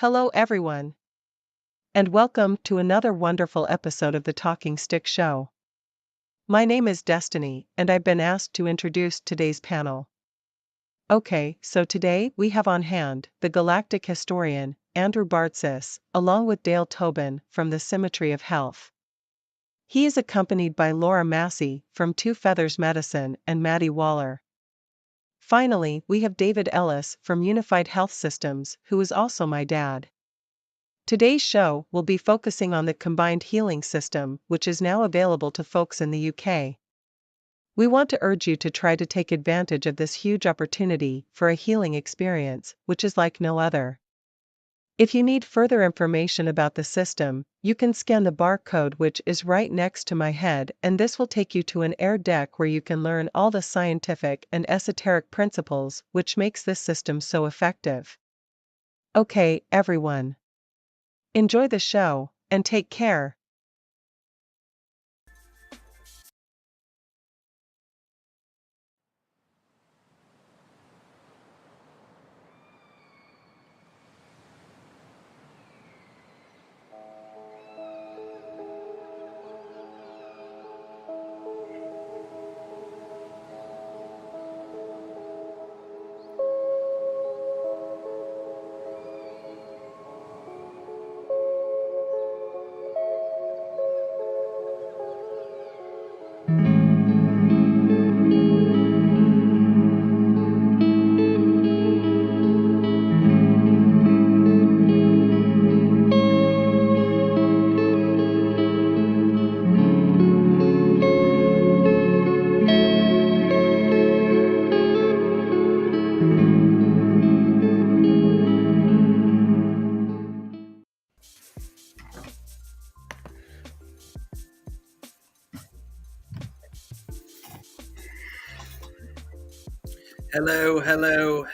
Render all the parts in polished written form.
Hello, everyone, and welcome to another wonderful episode of the Talking Stick Show. My name is Destiny, and I've been asked to introduce today's panel. Okay, so today we have on hand the Galactic historian, Andrew Bartzis, along with Dale Tobin from the Symmetry of Health. He is accompanied by Laura Massey from Two Feathers Medicine and Maddie Waller. Finally, we have David Ellis from Unified Health Systems, who is also my dad. Today's show will be focusing on the Combined Healing System, which is now available to folks in the UK. We want to urge you to try to take advantage of this huge opportunity for a healing experience, which is like no other. If you need further information about the system, you can scan the barcode which is right next to my head, and this will take you to an air deck where you can learn all the scientific and esoteric principles which makes this system so effective. Okay, everyone. Enjoy the show, and take care.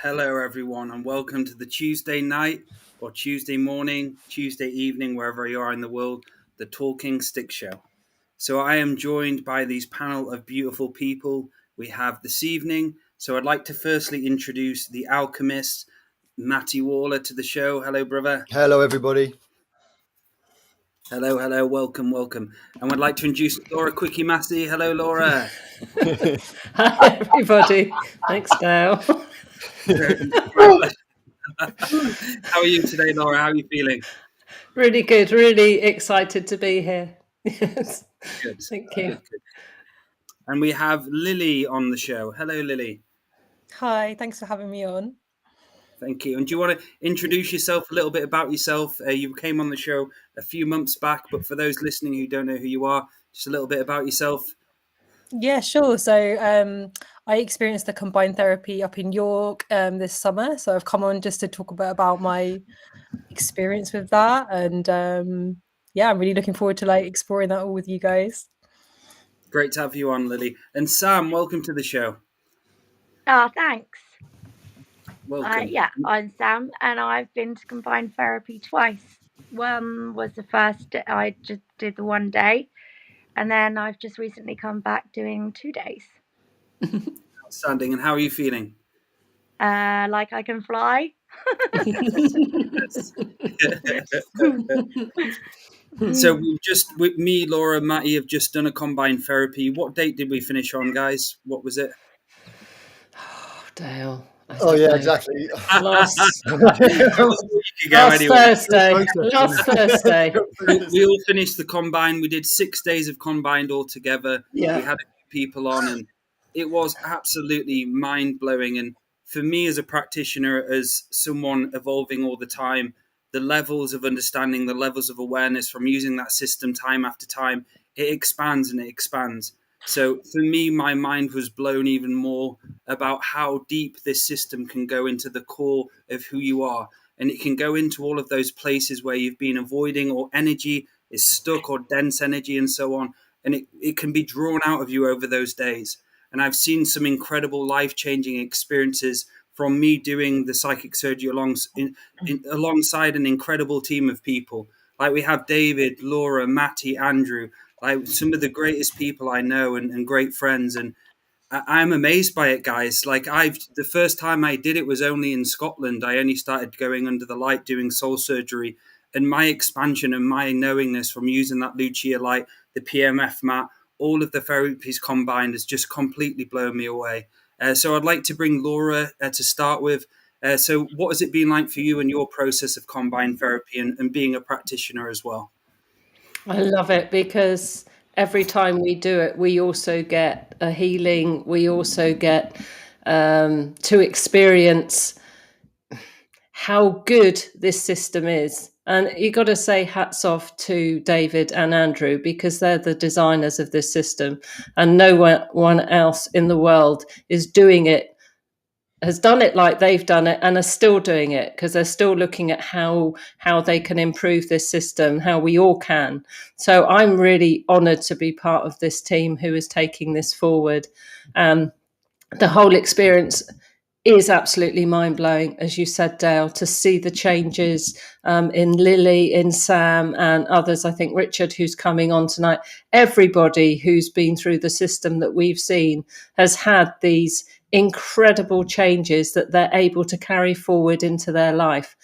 Hello, everyone, and welcome to the Tuesday night or Tuesday morning, Tuesday evening, wherever you are in the world, the Talking Stick Show. So I am joined by these panel of beautiful people we have this evening. So I'd like to firstly introduce the alchemist, Matty Waller, to the show. Hello, brother. Hello, everybody. Hello, welcome. And I'd like to introduce Laura Quickie Massey. Hello, Laura. Hi, everybody. Thanks, Dale. How are you today, Laura? How are you feeling? Really good. Really excited to be here. Yes. Good. Thank you. Good. And we have Lily on the show. Hello, Lily. Hi, thanks for having me on. Thank you. And do you want to introduce yourself, a little bit about yourself? You came on the show a few months back, but for those listening who don't know who you are, just a little bit about yourself. Yeah, sure. So I experienced the combined therapy up in York this summer. So I've come on just to talk a bit about my experience with that. And I'm really looking forward to exploring that all with you guys. Great to have you on, Lily. And Sam, welcome to the show. Thanks. Welcome. I'm Sam, and I've been to combined therapy twice. One was the first day, I just did the 1 day, and then I've just recently come back doing 2 days. Outstanding. And how are you feeling? Like I can fly. So with me, Laura, Matty have just done a combined therapy. What date did we finish on, guys? What was it? Oh, Dale. Oh, yeah, exactly. Last Thursday. We all finished the combine. We did 6 days of combined all together. Yeah. We had a few people on, and it was absolutely mind-blowing. And for me as a practitioner, as someone evolving all the time, the levels of understanding, the levels of awareness from using that system time after time, it expands and it expands. So for me, my mind was blown even more about how deep this system can go into the core of who you are. And it can go into all of those places where you've been avoiding, or energy is stuck, or dense energy and so on. And it can be drawn out of you over those days. And I've seen some incredible life-changing experiences from me doing the psychic surgery alongside an incredible team of people. Like we have David, Laura, Matty, Andrew, like some of the greatest people I know and great friends. And I'm amazed by it, guys. Like the first time I did it was only in Scotland. I only started going under the light, doing soul surgery, and my expansion and my knowingness from using that Lucia light, the PMF mat, all of the therapies combined has just completely blown me away. So I'd like to bring Laura to start with. So what has it been like for you in your process of combined therapy and being a practitioner as well? I love it because every time we do it, we also get a healing. We also get to experience how good this system is. And you got to say hats off to David and Andrew, because they're the designers of this system, and no one else in the world is doing it, has done it like they've done it, and are still doing it, because they're still looking at how they can improve this system, how we all can. So I'm really honoured to be part of this team who is taking this forward. The whole experience is absolutely mind-blowing, as you said, Dale, to see the changes in Lily, in Sam, and others. I think Richard, who's coming on tonight, everybody who's been through the system that we've seen has had these incredible changes that they're able to carry forward into their life.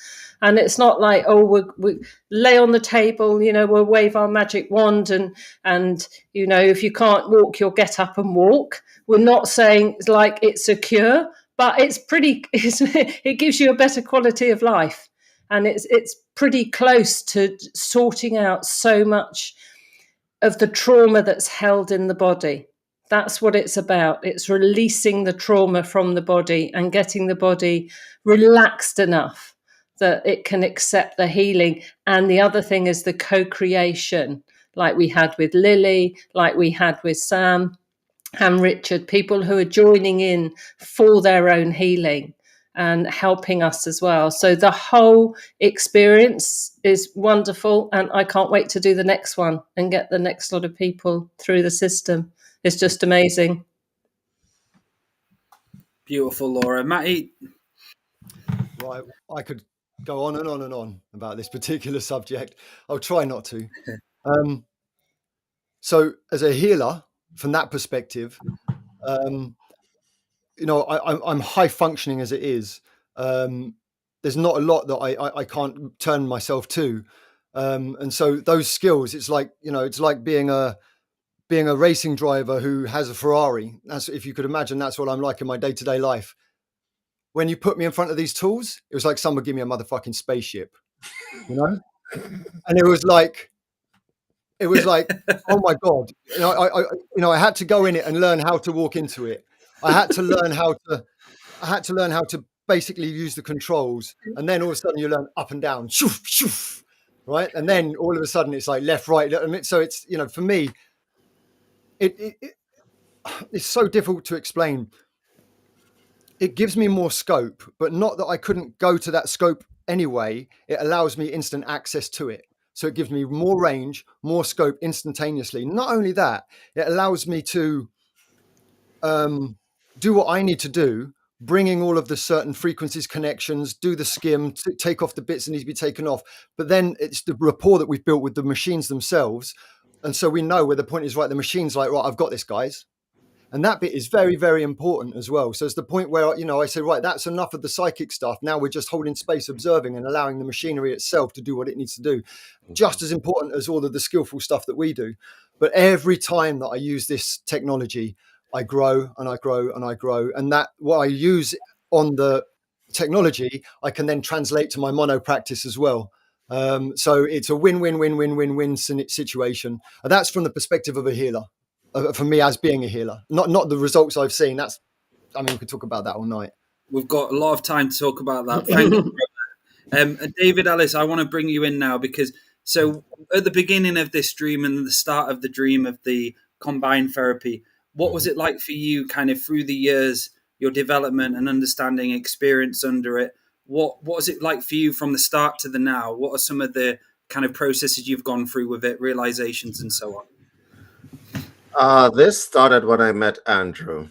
And it's not like, oh, we lay on the table, we'll wave our magic wand and if you can't walk, you'll get up and walk. We're not saying like it's a cure, but it gives you a better quality of life. And it's pretty close to sorting out so much of the trauma that's held in the body. That's what it's about. It's releasing the trauma from the body and getting the body relaxed enough that it can accept the healing. And the other thing is the co-creation, like we had with Lily, like we had with Sam and Richard, people who are joining in for their own healing and helping us as well. So the whole experience is wonderful, and I can't wait to do the next one and get the next lot of people through the system. It's just amazing. Beautiful, Laura. Matty? Right, I could go on and on and on about this particular subject. I'll try not to. So as a healer, from that perspective, I'm high functioning as it is. There's not a lot that I can't turn myself to. And so those skills, it's like being a racing driver who has a Ferrari. That's, if you could imagine, that's what I'm like in my day-to-day life. When you put me in front of these tools, it was like someone give me a motherfucking spaceship, and it was like, oh my God, I had to go in it and learn how to walk into it. I had to learn how to basically use the controls, and then all of a sudden you learn up and down, shoof, shoof, right? And then all of a sudden it's like left, right. So it's, for me, it's so difficult to explain. It gives me more scope, but not that I couldn't go to that scope anyway. It allows me instant access to it. So it gives me more range, more scope instantaneously. Not only that, it allows me to do what I need to do, bringing all of the certain frequencies, connections, do the skim, take off the bits that need to be taken off. But then it's the rapport that we've built with the machines themselves. And so we know where the point is, right? The machine's like, right, I've got this, guys. And that bit is very, very important as well. So it's the point where, I say, right, that's enough of the psychic stuff. Now we're just holding space, observing, and allowing the machinery itself to do what it needs to do. Just as important as all of the skillful stuff that we do. But every time that I use this technology, I grow and I grow and I grow. And that what I use on the technology, I can then translate to my mono practice as well. So it's a win-win-win-win-win-win situation. And that's from the perspective of a healer. For me, as being a healer, not the results I've seen. We could talk about that all night. We've got a lot of time to talk about that. Thank you. David Ellis, I want to bring you in now, because so at the beginning of this dream and the start of the dream of the combined therapy, what was it like for you kind of through the years, your development and understanding experience under it? What was it like for you from the start to the now? What are some of the kind of processes you've gone through with it, realizations and so on? This started when I met Andrew,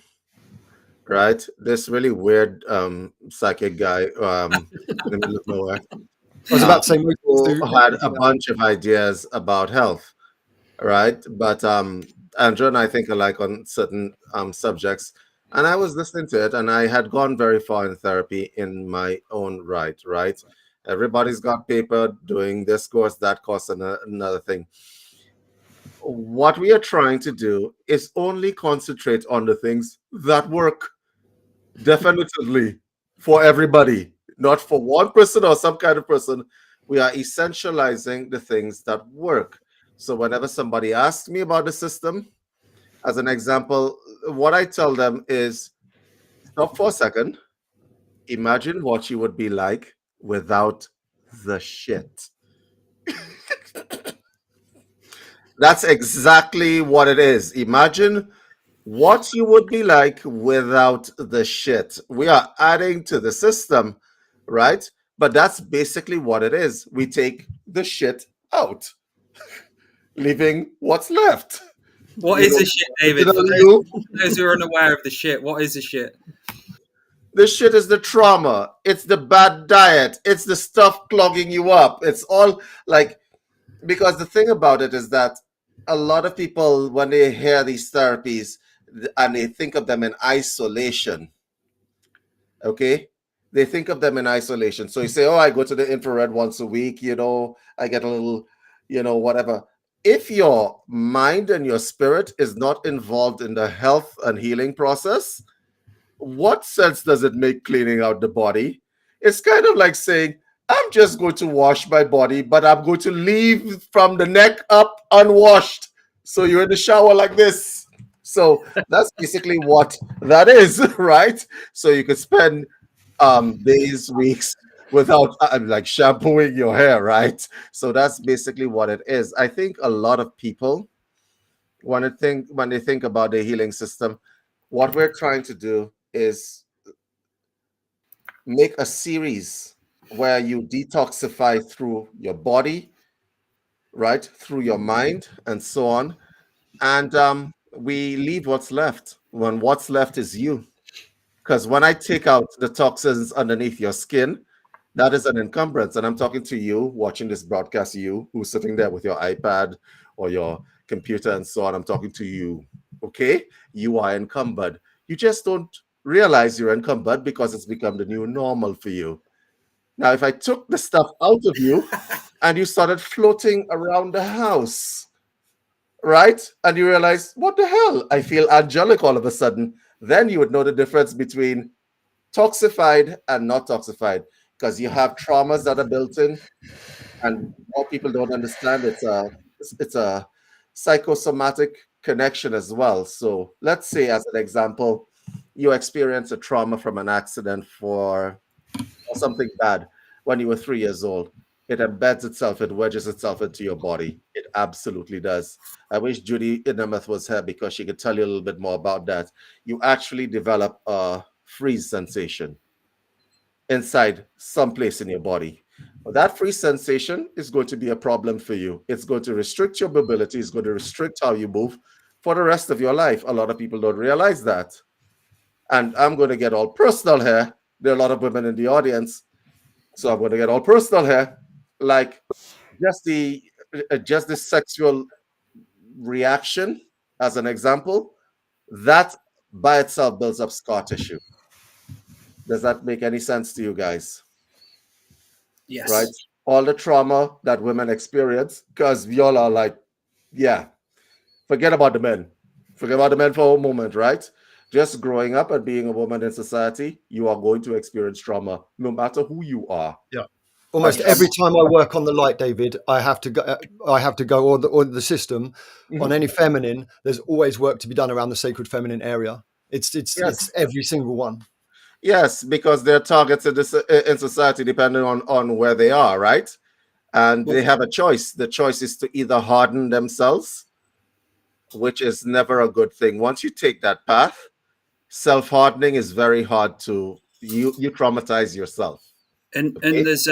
right? This really weird psychic guy in the middle of nowhere. I was about to say, who had a bunch of ideas about health, right? But Andrew and I think alike on certain subjects. And I was listening to it, and I had gone very far in therapy in my own right, right? Everybody's got paper doing this course, that course, and another thing. What we are trying to do is only concentrate on the things that work definitively for everybody, not for one person or some kind of person. We are essentializing the things that work. So whenever somebody asks me about the system, as an example, what I tell them is stop for a second. Imagine what you would be like without the shit. That's exactly what it is. Imagine what you would be like without the shit. We are adding to the system, right? But that's basically what it is. We take the shit out, leaving what's left. What You is know, the shit, David? original you. For those who are unaware of the shit, what is the shit? The shit is the trauma. It's the bad diet. It's the stuff clogging you up. It's all like, because the thing about it is that a lot of people, when they hear these therapies and they think of them in isolation, okay, they think of them in isolation. So you say, oh, I go to the infrared once a week, I get a little, whatever. If your mind and your spirit is not involved in the health and healing process, what sense does it make cleaning out the body? It's kind of like saying, I'm just going to wash my body, but I'm going to leave from the neck up unwashed. So you're in the shower like this. So that's basically what that is, right? So you could spend days, weeks without like shampooing your hair, right? So that's basically what it is. I think a lot of people when they think about the healing system, what we're trying to do is make a series where you detoxify through your body, right, through your mind, and so on, and we leave what's left. When what's left is you, because when I take out the toxins underneath your skin, that is an encumbrance. And I'm talking to you watching this broadcast, you who's sitting there with your iPad or your computer and so on. I'm talking to you. Okay? You are encumbered. You just don't realize you're encumbered because it's become the new normal for you. Now, if I took the stuff out of you and you started floating around the house, right? And you realize, what the hell? I feel angelic all of a sudden. Then you would know the difference between toxified and not toxified, because you have traumas that are built in, and what people don't understand, it's a psychosomatic connection as well. So let's say, as an example, you experience a trauma from an accident or something bad when you were 3 years old. It embeds itself, it wedges itself into your body. It absolutely does. I wish Judy Innemeth was here because she could tell you a little bit more about that. You actually develop a freeze sensation inside some place in your body. That free sensation is going to be a problem for you. It's going to restrict your mobility, it's going to restrict how you move for the rest of your life. A lot of people don't realize that. And I'm going to get all personal here. There are a lot of women in the audience, so I'm going to get all personal here. Like just the sexual reaction, as an example, that by itself builds up scar tissue. Does that make any sense to you guys? Yes. Right? All the trauma that women experience, because we all are like, yeah, forget about the men. Forget about the men for a moment, right? Just growing up and being a woman in society, you are going to experience trauma no matter who you are. Yeah. Almost every time I work on the light, David, I have to go. Or the system on any feminine. There's always work to be done around the sacred feminine area. It's every single one. Yes, because they're targets in society depending on where they are, right? And they have a choice. The choice is to either harden themselves, which is never a good thing. Once you take that path, self-hardening is very hard to you traumatize yourself. And there's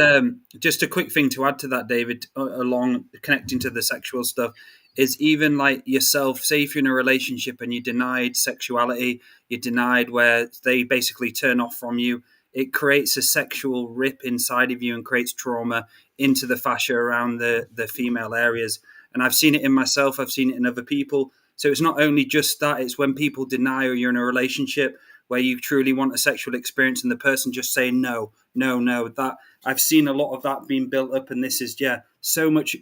just a quick thing to add to that, David, along connecting to the sexual stuff, is even like yourself, say if you're in a relationship and you're denied sexuality, you're denied where they basically turn off from you, it creates a sexual rip inside of you and creates trauma into the fascia around the female areas. And I've seen it in myself, I've seen it in other people. So it's not only just that, it's when people deny, or you're in a relationship where you truly want a sexual experience and the person just saying no. That I've seen a lot of that being built up, and this is so much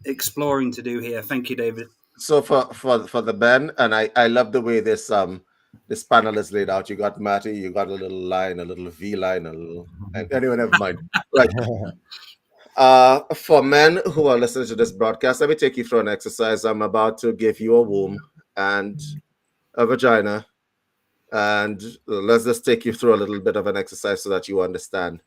exploring to do here. Thank you, David. So for the men, and I love the way this panel is laid out. You got Matty, you got a little line, a little V line, a little anyway, never mind. Right. For men who are listening to this broadcast, let me take you through an exercise. I'm about to give you a womb and a vagina, and let's just take you through a little bit of an exercise so that you understand.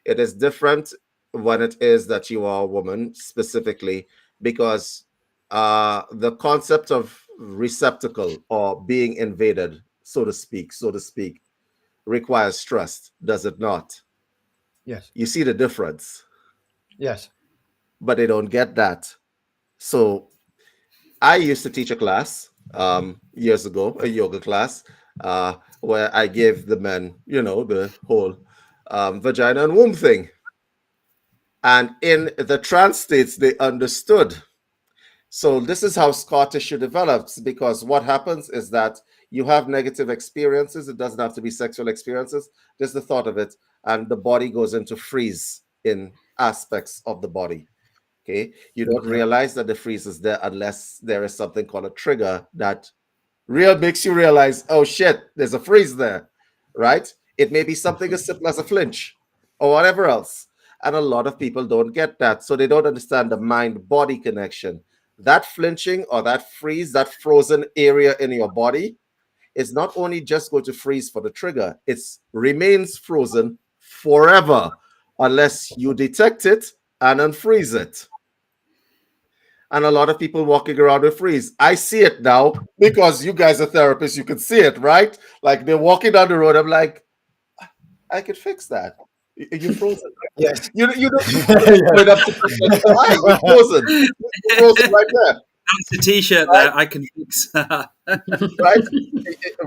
It is different when it is that you are a woman specifically, because the concept of receptacle or being invaded, so to speak, requires trust, does it not? Yes. You see the difference? Yes. But they don't get that. So I used to teach a class years ago, a yoga class, where I gave the men, the whole vagina and womb thing. And in the trance states, they understood. So this is how scar tissue develops, because what happens is that you have negative experiences. It doesn't have to be sexual experiences, just the thought of it, and the body goes into freeze in aspects of the body. Okay, you don't realize that the freeze is there unless there is something called a trigger that makes you realize, oh shit, there's a freeze there, right? It may be something as simple as a flinch or whatever else. And a lot of people don't get that. So they don't understand the mind-body connection. That flinching or that freeze, that frozen area in your body is not only just going to freeze for the trigger, it remains frozen forever unless you detect it and unfreeze it. And a lot of people walking around with freeze. I see it now because you guys are therapists. You can see it, right? Like they're walking down the road. I'm like, I could fix that. You frozen. Yes. You don't point up to why you frozen. You're frozen right there. That's a t-shirt right? There. I can fix that.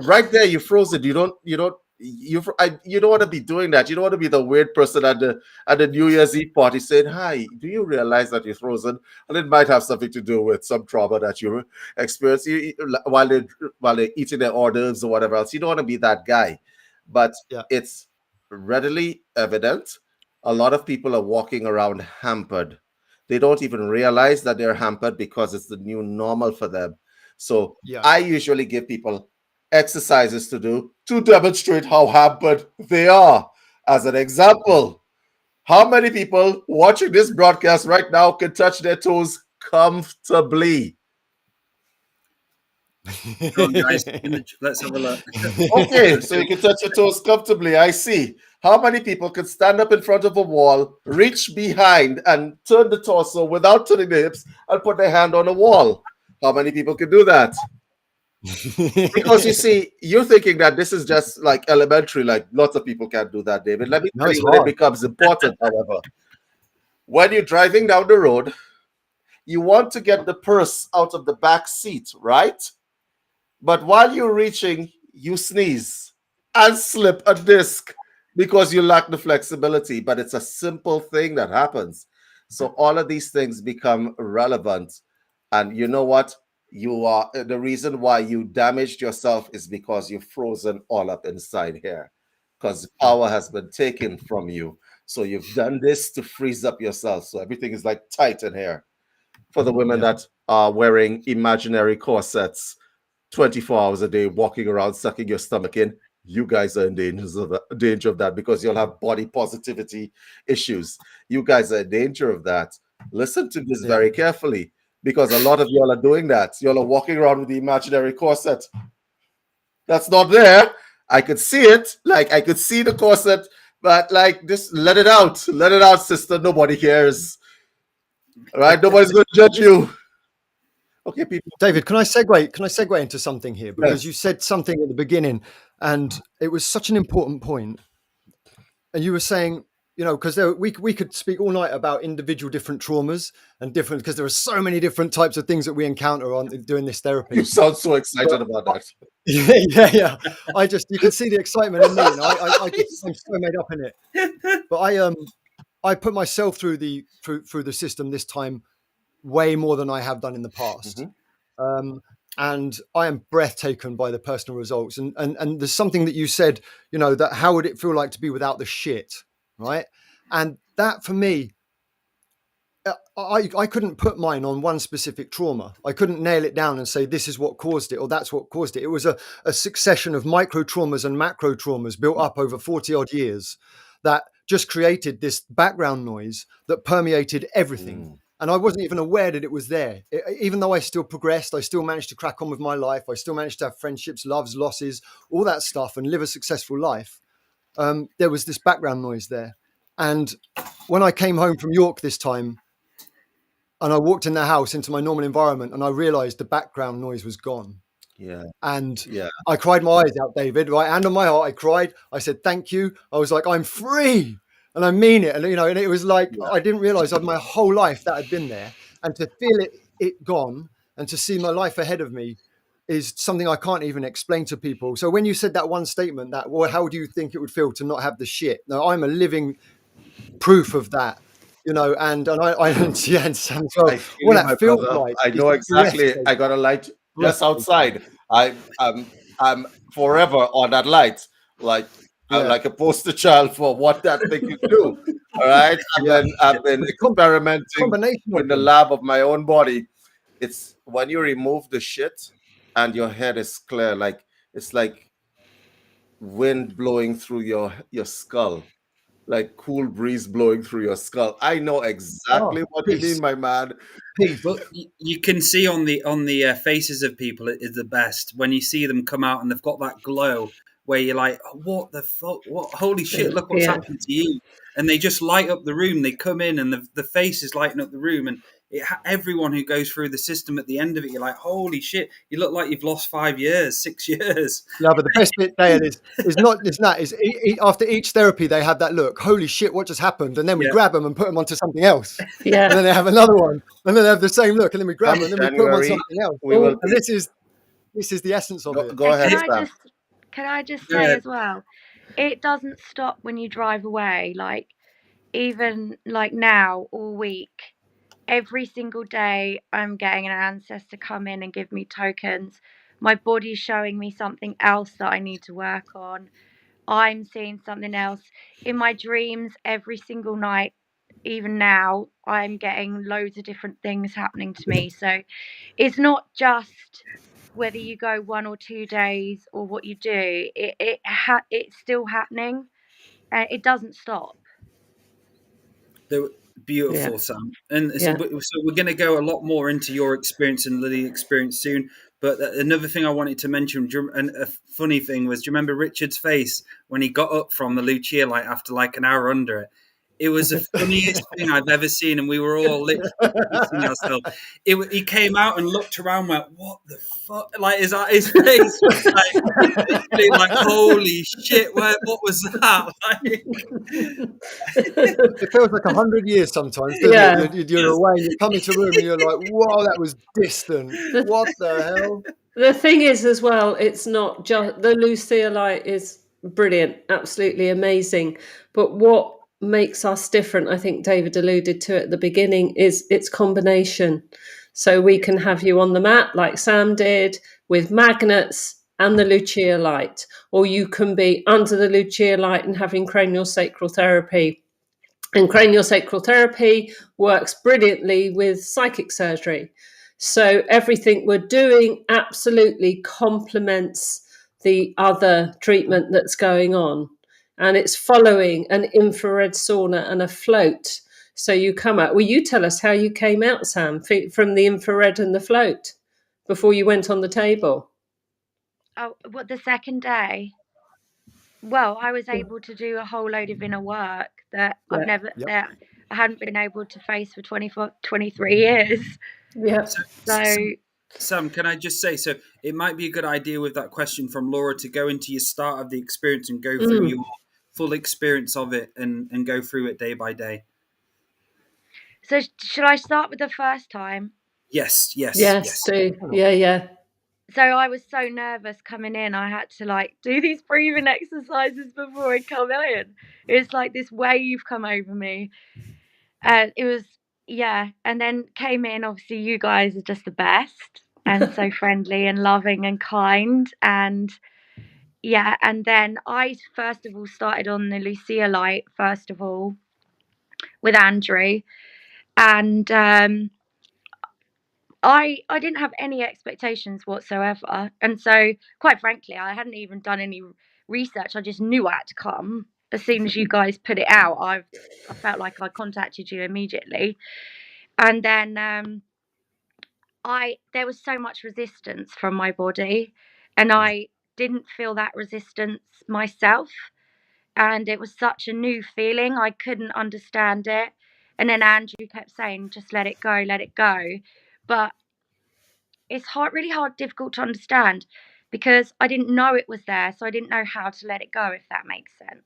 Right there, you frozen. You don't want to be doing that. You don't want to be the weird person at the New Year's Eve party saying, "Hi, do you realize that you're frozen?" And it might have something to do with some trauma that you experience while they're eating their hors d'oeuvres or whatever else. You don't want to be that guy, but it's readily evident. A lot of people are walking around hampered. They don't even realize that they're hampered because it's the new normal for them. So I usually give people exercises to do to demonstrate how hampered they are. As an example, how many people watching this broadcast right now can touch their toes comfortably? On, guys, let's have a look. Okay, so you can touch your toes comfortably. I see. How many people can stand up in front of a wall, reach behind, and turn the torso without turning the hips and put their hand on the wall? How many people can do that? Because you see, you're thinking that this is just like elementary, like lots of people can't do that, David. Let me tell you when it becomes important, however. When you're driving down the road, you want to get the purse out of the back seat, right? But while you're reaching, you sneeze and slip a disc because you lack the flexibility. But it's a simple thing that happens. So all of these things become relevant. And you know what? The reason why you damaged yourself is because you're frozen all up inside here, because power has been taken from you. So you've done this to freeze up yourself. So everything is like tight in here. For the women that are wearing imaginary corsets 24 hours a day, walking around, sucking your stomach in, you guys are in danger of that because you'll have body positivity issues. You guys are in danger of that. Listen to this very carefully, because a lot of y'all are doing that. Y'all are walking around with the imaginary corset. That's not there. I could see it. Like, I could see the corset, but like, just let it out. Let it out, sister. Nobody cares. All right? Nobody's going to judge you. Okay, people. David, can I segue into something here? Because you said something at the beginning, and it was such an important point. And you were saying, because we could speak all night about individual different traumas and different, because there are so many different types of things that we encounter on doing this therapy. You sound so excited about that. Yeah. You can see the excitement in me, and I'm so made up in it. But I put myself through the system this time way more than I have done in the past. And I am breathtaken by the personal results. And there's something that you said, that how would it feel like to be without the shit, right? And that for me, I couldn't put mine on one specific trauma. I couldn't nail it down and say this is what caused it or that's what caused it. It was a succession of micro traumas and macro traumas built up over 40 odd years that just created this background noise that permeated everything. And I wasn't even aware that it was there. Even though I still progressed, I still managed to crack on with my life. I still managed to have friendships, loves, losses, all that stuff, and live a successful life. There was this background noise there. And when I came home from York this time, and I walked in the house into my normal environment, and I realized the background noise was gone. Yeah. And Yeah. I cried my eyes out, David, right? Hand on my heart, I cried. I said, thank you. I was like, I'm free. And I mean it. And, and it was like, I didn't realize my whole life that had been there. And to feel it gone and to see my life ahead of me is something I can't even explain to people. So when you said that one statement that, well, how do you think it would feel to not have the shit? Now, I'm a living proof of that. And I and Sam, so I feel what you, that my feels brother. like. I know exactly. I got a light just outside. I'm forever on that light, I'm like a poster child for what that thing can do. All right, I've been experimenting in the lab of my own body. It's when you remove the shit and your head is clear, like it's like wind blowing through your skull. Like cool breeze blowing through your skull. I know exactly what you mean, my man. But you can see on the faces of people it is the best when you see them come out and they've got that glow where you're like, what the fuck? What? Holy shit! Look what's happened to you! And they just light up the room. They come in and the face is lighting up the room, and everyone who goes through the system at the end of it, you're like, holy shit! You look like you've lost 5 years, 6 years. Yeah, but the best bit, Dale, is after each therapy they have that look. Holy shit, what just happened? And then we grab them and put them onto something else. Yeah. And then they have another one, and then they have the same look, and then we grab them and then we put them on something else. And this is the essence of it. Go ahead, Sam. Can I just say as well, it doesn't stop when you drive away. Like even like now, all week, every single day, I'm getting an ancestor come in and give me tokens. My body's showing me something else that I need to work on. I'm seeing something else in my dreams every single night. Even now, I'm getting loads of different things happening to me. So it's not just whether you go 1 or 2 days or what you do. It's still happening. It doesn't stop. Beautiful, Sam. And so we're going to go a lot more into your experience and Lily's experience soon. But another thing I wanted to mention, and a funny thing was, do you remember Richard's face when he got up from the Lucia light after like an hour under it? It was the funniest thing I've ever seen, and we were all literally ourselves. He came out and looked around, and went, "What the fuck?" Like his face was like holy shit! What was that? Like, it feels like 100 years sometimes. Doesn't it? You're away, and you come into a room, and you're like, "Whoa, that was distant. What the hell?" The thing is, as well, it's not just the Lucia light is brilliant, absolutely amazing, but what makes us different, I think David alluded to at the beginning, is its combination. So we can have you on the mat like Sam did with magnets and the Lucia light, or you can be under the Lucia light and having craniosacral therapy. And craniosacral therapy works brilliantly with psychic surgery. So everything we're doing absolutely complements the other treatment that's going on. And it's following an infrared sauna and a float. So you come out. Will you tell us how you came out, Sam, from the infrared and the float before you went on the table? Oh, what, the second day? Well, I was able to do a whole load of inner work that that I hadn't been able to face for 23 years. Yeah. So Sam, can I just say, so it might be a good idea with that question from Laura to go into your start of the experience and go through your full experience of it and go through it day by day. So should I start with the first time? Yes. Do. Yeah. So I was so nervous coming in. I had to like do these breathing exercises before I come in. It's like this wave come over me. And it was, and then came in. Obviously, you guys are just the best. and so friendly and loving and kind. And yeah, and then I first of all started on the Lucia light first of all with Andrew, and I didn't have any expectations whatsoever, and so quite frankly, I hadn't even done any research. I just knew I had to come as soon as you guys put it out. I felt like I contacted you immediately, and then there was so much resistance from my body, and I didn't feel that resistance myself, and it was such a new feeling. I couldn't understand it, and then Andrew kept saying, "Just let it go," but it's really hard, difficult to understand because I didn't know it was there, so I didn't know how to let it go, if that makes sense.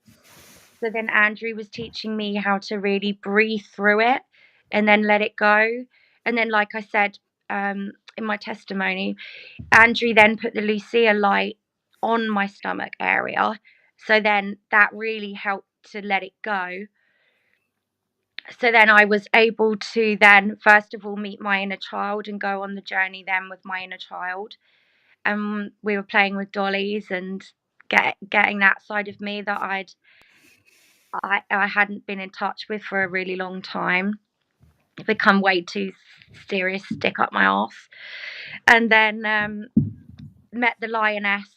So then Andrew was teaching me how to really breathe through it and then let it go. And then, like I said in my testimony, Andrew then put the Lucia light on my stomach area. So then that really helped to let it go. So then I was able to then, first of all, meet my inner child and go on the journey then with my inner child. And we were playing with dollies and getting that side of me that I hadn't been in touch with for a really long time. It become way too serious, stick up my arse. And then met the lioness,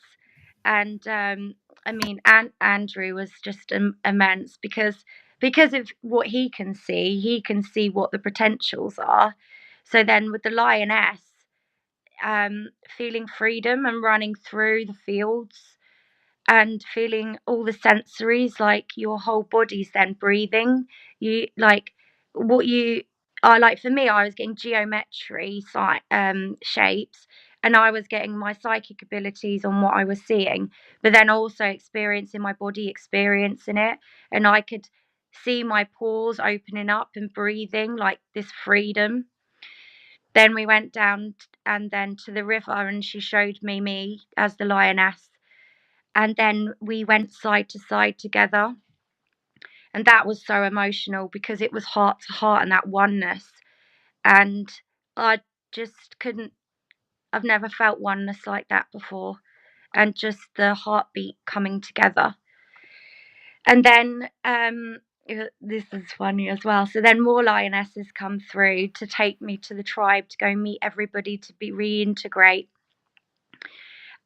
and I mean, Andrew was just immense because of what he can see what the potentials are. So then with the lioness, feeling freedom and running through the fields and feeling all the sensories, like your whole body's then breathing. You like what you are like. For me, I was getting geometry shapes, and I was getting my psychic abilities on what I was seeing, but then also experiencing my body experiencing it, and I could see my pores opening up and breathing like this freedom. Then we went down and then to the river, and she showed me as the lioness. And then we went side to side together. And that was so emotional because it was heart to heart and that oneness. And I just couldn't, I've never felt oneness like that before. And just the heartbeat coming together. And then this is funny as well. So then more lionesses come through to take me to the tribe to go meet everybody to be reintegrate.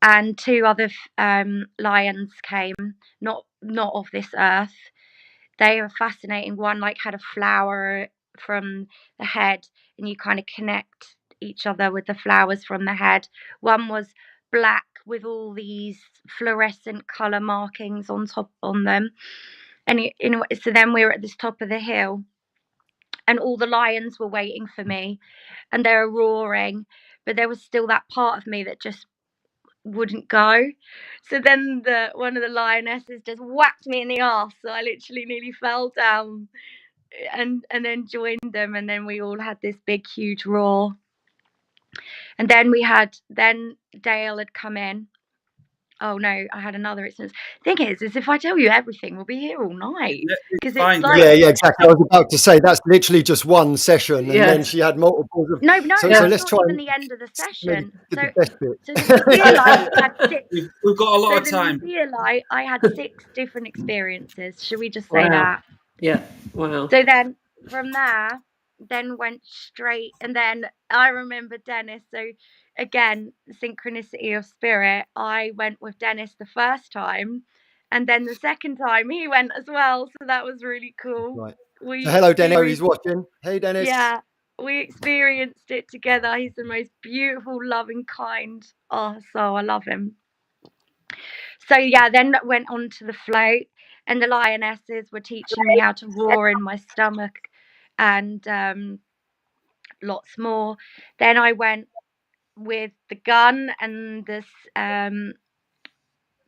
And two other lions came, not of this earth. They were fascinating. One like had a flower from the head, and you kind of connect each other with the flowers from the head. One was black with all these fluorescent color markings on them. And so then we were at this top of the hill, and all the lions were waiting for me, and they were roaring, but there was still that part of me that just wouldn't go. So then one of the lionesses just whacked me in the arse, so I literally nearly fell down, and then joined them, and then we all had this big huge roar. And then Dale had come in. Oh no, I had another instance. Thing is if I tell you everything, we'll be here all night because it's like yeah, exactly. I was about to say that's literally just one session, and then she had multiple. No, so let's not even the end of the session. So the best bit. So the Lucia light had 6. We've got a lot of time. The Lucia light, I had 6 different experiences. Should we just say that? Yeah. Wow. So then from there, then went straight, and then I remember Dennis. So again, synchronicity of spirit. I went with Dennis the first time, and then the second time he went as well. So that was really cool. Right. So hello, Dennis. He's watching. Hey, Dennis. Yeah, we experienced it together. He's the most beautiful, loving, kind soul. I love him. So yeah, then went on to the float, and the lionesses were teaching me how to roar in my stomach, and lots more. Then I went with the gun and this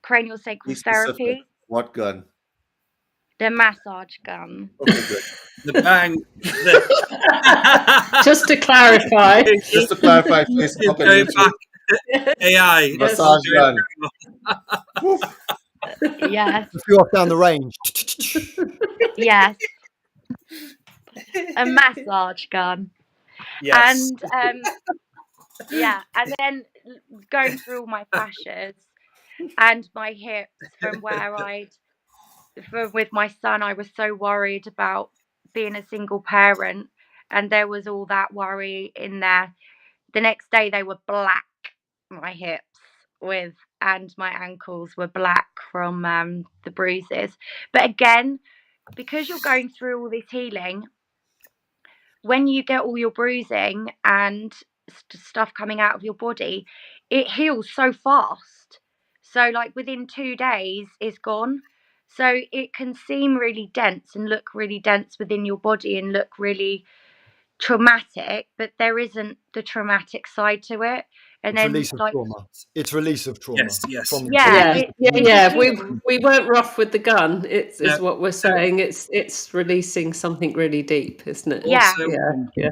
cranial sacral therapy. What gun? The massage gun. Okay, good. The bang. Just to clarify. Please. Going back. AI. Massage gun. Yes. A few off down the range. Yes. A massage gun. Yes. And Yeah, and then going through all my fascias and my hips from where with my son, I was so worried about being a single parent, and there was all that worry in there. The next day, they were black, my hips and my ankles were black from the bruises. But again, because you're going through all this healing, when you get all your bruising and stuff coming out of your body, it heals so fast. So, like within 2 days, it's gone. So, it can seem really dense and look really dense within your body and look really traumatic, but there isn't the traumatic side to it. And It's then, release of like, trauma. It's release of trauma. Yes. From yeah, Yeah, it yeah. heals. We weren't rough with the gun. It's Yeah. is what we're saying. It's releasing something really deep, isn't it? Yeah. Also, Yeah.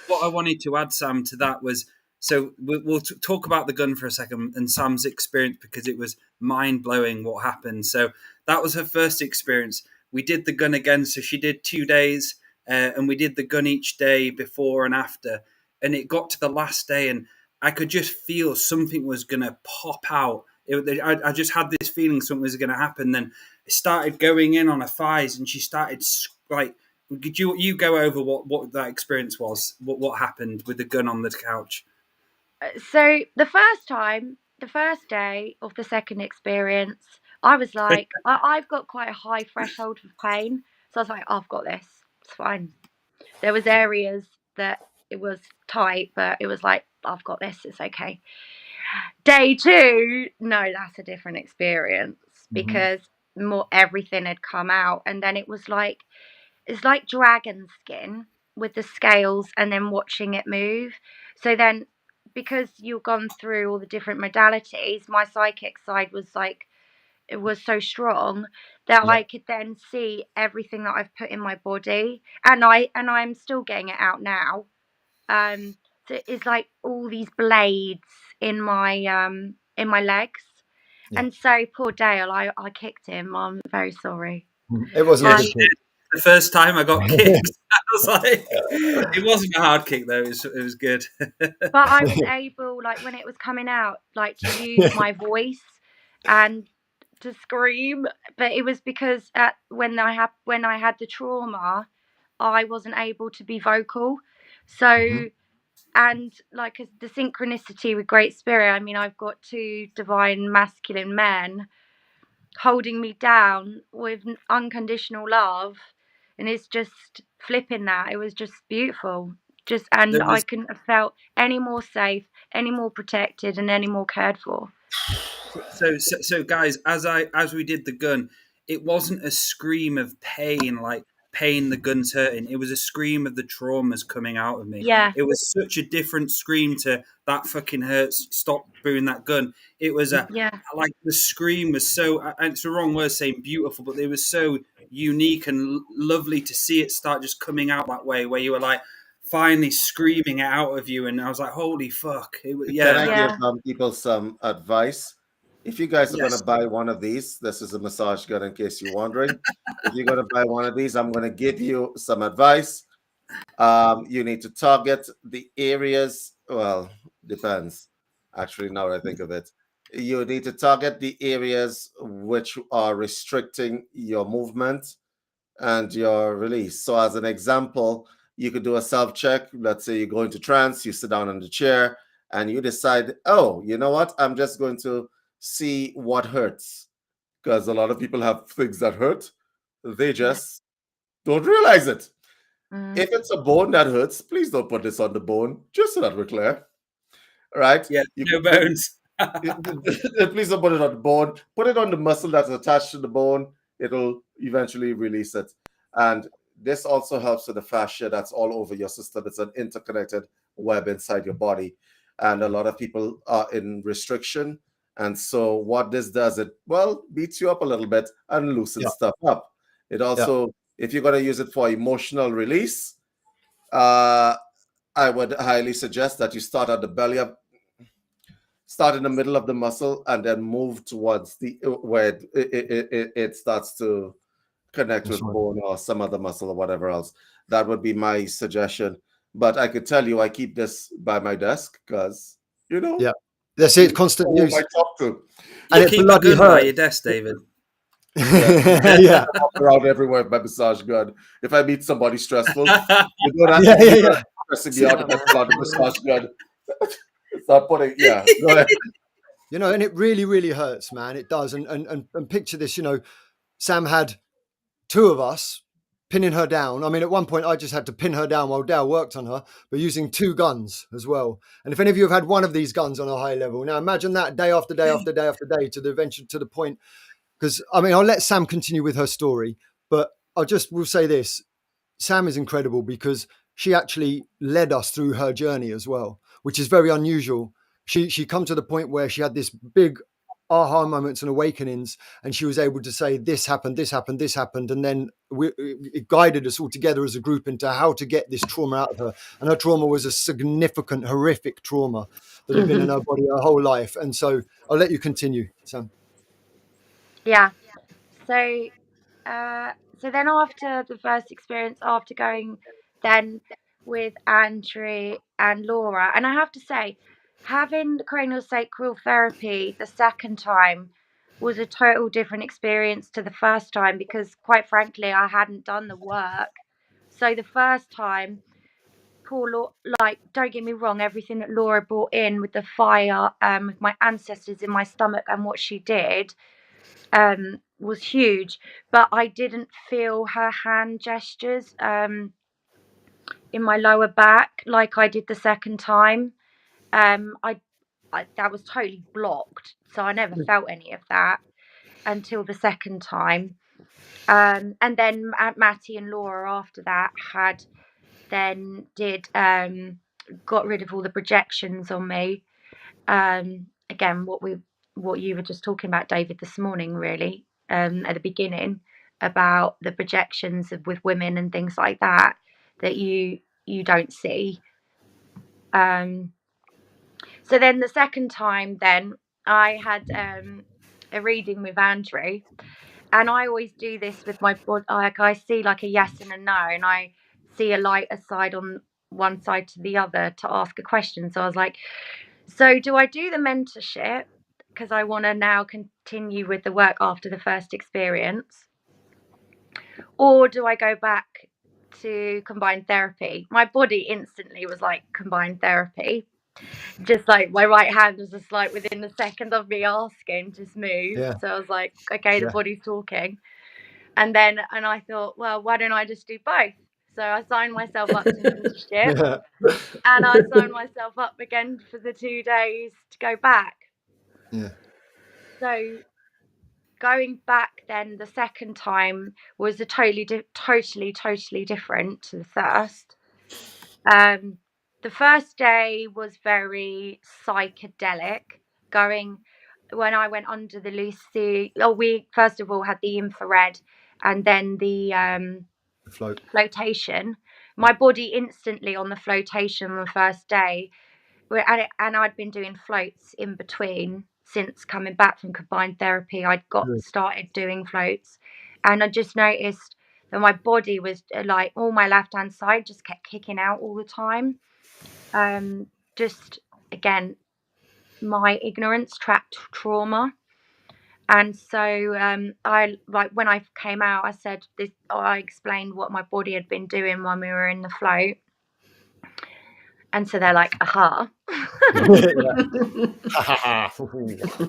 what I wanted to add, Sam, to that was, so we'll talk about the gun for a second and Sam's experience, because it was mind blowing what happened. So that was her first experience. We did the gun again. So she did 2 days, and we did the gun each day before and after. And it got to the last day, and I could just feel something was going to pop out. I just had this feeling something was going to happen. Then it started going in on her thighs, and she started like. Could you go over what that experience was? What happened with the gun on the couch? So the first day of the second experience, I was like, I've got quite a high threshold of pain. So I was like, I've got this. It's fine. There was areas that it was tight, but it was like, I've got this. It's okay. Day 2, no, that's a different experience because more everything had come out, and then it was like it's like dragon skin with the scales and then watching it move. So then, because you've gone through all the different modalities, my psychic side was like, it was so strong that Yeah. I could then see everything that I've put in my body, and I'm still getting it out now. So it's like all these blades in my legs. Yeah. And so poor Dale, I kicked him. I'm very sorry. It wasn't a good kick. The first time I got kicked, I was like, it wasn't a hard kick though. It was good. But I was able, like when it was coming out, like to use my voice and to scream. But it was because when I had the trauma, I wasn't able to be vocal. So and like the synchronicity with Great Spirit. I mean, I've got 2 divine masculine men holding me down with unconditional love, and it's just flipping that. It was just beautiful. And There I was couldn't have felt any more safe, any more protected, and any more cared for. so guys, as we did the gun, it wasn't a scream of pain, like pain the gun's hurting. It was a scream of the traumas coming out of me. Yeah. It was such a different scream to that fucking hurts, stop doing that gun. It was like the scream was so, and it's the wrong word saying beautiful, but it was so unique and lovely to see it start just coming out that way, where you were like finally screaming it out of you, and I was like, holy fuck. Can I give people some advice? If you guys are going Yes. to buy one of these, this is a massage gun in case you're wondering. If you're going to buy one of these, I'm going to give you some advice. You need to target the areas. Well, depends. Actually, now that I think of it, you need to target the areas which are restricting your movement and your release. So, as an example, you could do a self check. Let's say you go into trance, you sit down in the chair, and you decide, oh, you know what? I'm just going to see what hurts. Because a lot of people have things that hurt, they just don't realize it. If it's a bone that hurts, please don't put this on the bone, just so that we're clear. Right? Yeah, no bones. Please don't put it on the bone. Put it on the muscle that's attached to the bone. It'll eventually release it. And this also helps with the fascia that's all over your system. It's an interconnected web inside your body. And a lot of people are in restriction. And so what this does, it, well, beats you up a little bit and loosens stuff up. It also, if you're going to use it for emotional release, I would highly suggest that you start at the belly up, start in the middle of the muscle, and then move towards the where it starts to connect with bone or some other muscle or whatever else. That would be my suggestion. But I could tell you, I keep this by my desk because You know? Yeah. That's it. Constant Who use. I talk to. And it Keep a bloody gun by hurts. your desk, David. Yeah. I walk around everywhere with my massage gun. If I meet somebody stressful, you don't have Yeah, to yeah. stressing me out if I pull out the massage gun. Start putting, yeah. Go ahead. You know, and it really, really hurts, man. It does. And picture this, you know, Sam had two of us pinning her down. I mean, at one point I just had to pin her down while Dale worked on her, but using two guns as well. And if any of you have had one of these guns on a high level, now imagine that day after day after day after day to the point, because I mean, I'll let Sam continue with her story, but will say this. Sam is incredible because she actually led us through her journey as well, which is very unusual. She come to the point where she had this big aha moments and awakenings, and she was able to say, this happened, this happened, this happened. And then it guided us all together as a group into how to get this trauma out of her. And her trauma was a significant, horrific trauma that had been in her body her whole life. And so I'll let you continue, Sam. Yeah. So then after the first experience, after going then with Andrew and Laura, and I have to say, having the cranial sacral therapy the second time was a total different experience to the first time, because quite frankly, I hadn't done the work. So the first time, poor Laura, like, don't get me wrong, everything that Laura brought in with the fire, with my ancestors in my stomach and what she did, was huge, but I didn't feel her hand gestures in my lower back like I did the second time. I that was totally blocked, so I never felt any of that until the second time. And then Matty and Laura after that got rid of all the projections on me. Again, what you were just talking about, David, this morning, really, at the beginning, about the projections with women and things like that you don't see. So then the second time, then I had a reading with Andrew, and I always do this with my body. Like, I see like a yes and a no, and I see a light aside on one side to the other to ask a question. So I was like, so do I do the mentorship because I want to now continue with the work after the first experience, or do I go back to combined therapy? My body instantly was like, combined therapy. Just like my right hand was just like within a second of me asking, just move. Yeah. So I was like, okay, the body's talking. And I thought, well, why don't I just do both? So I signed myself up to mentorship, and I signed myself up again for the 2 days to go back. Yeah. So going back then the second time was totally different to the first. The first day was very psychedelic. When I went under the Lucy, we first of all had the infrared and then the flotation. My body instantly on the flotation on the first day, and I'd been doing floats in between since coming back from combined therapy. I'd started doing floats, and I just noticed that my body was like, all my left hand side just kept kicking out all the time. Just again, my ignorance trapped trauma. And so when I came out, I said this. I explained what my body had been doing when we were in the float, and so they're like, "Aha!"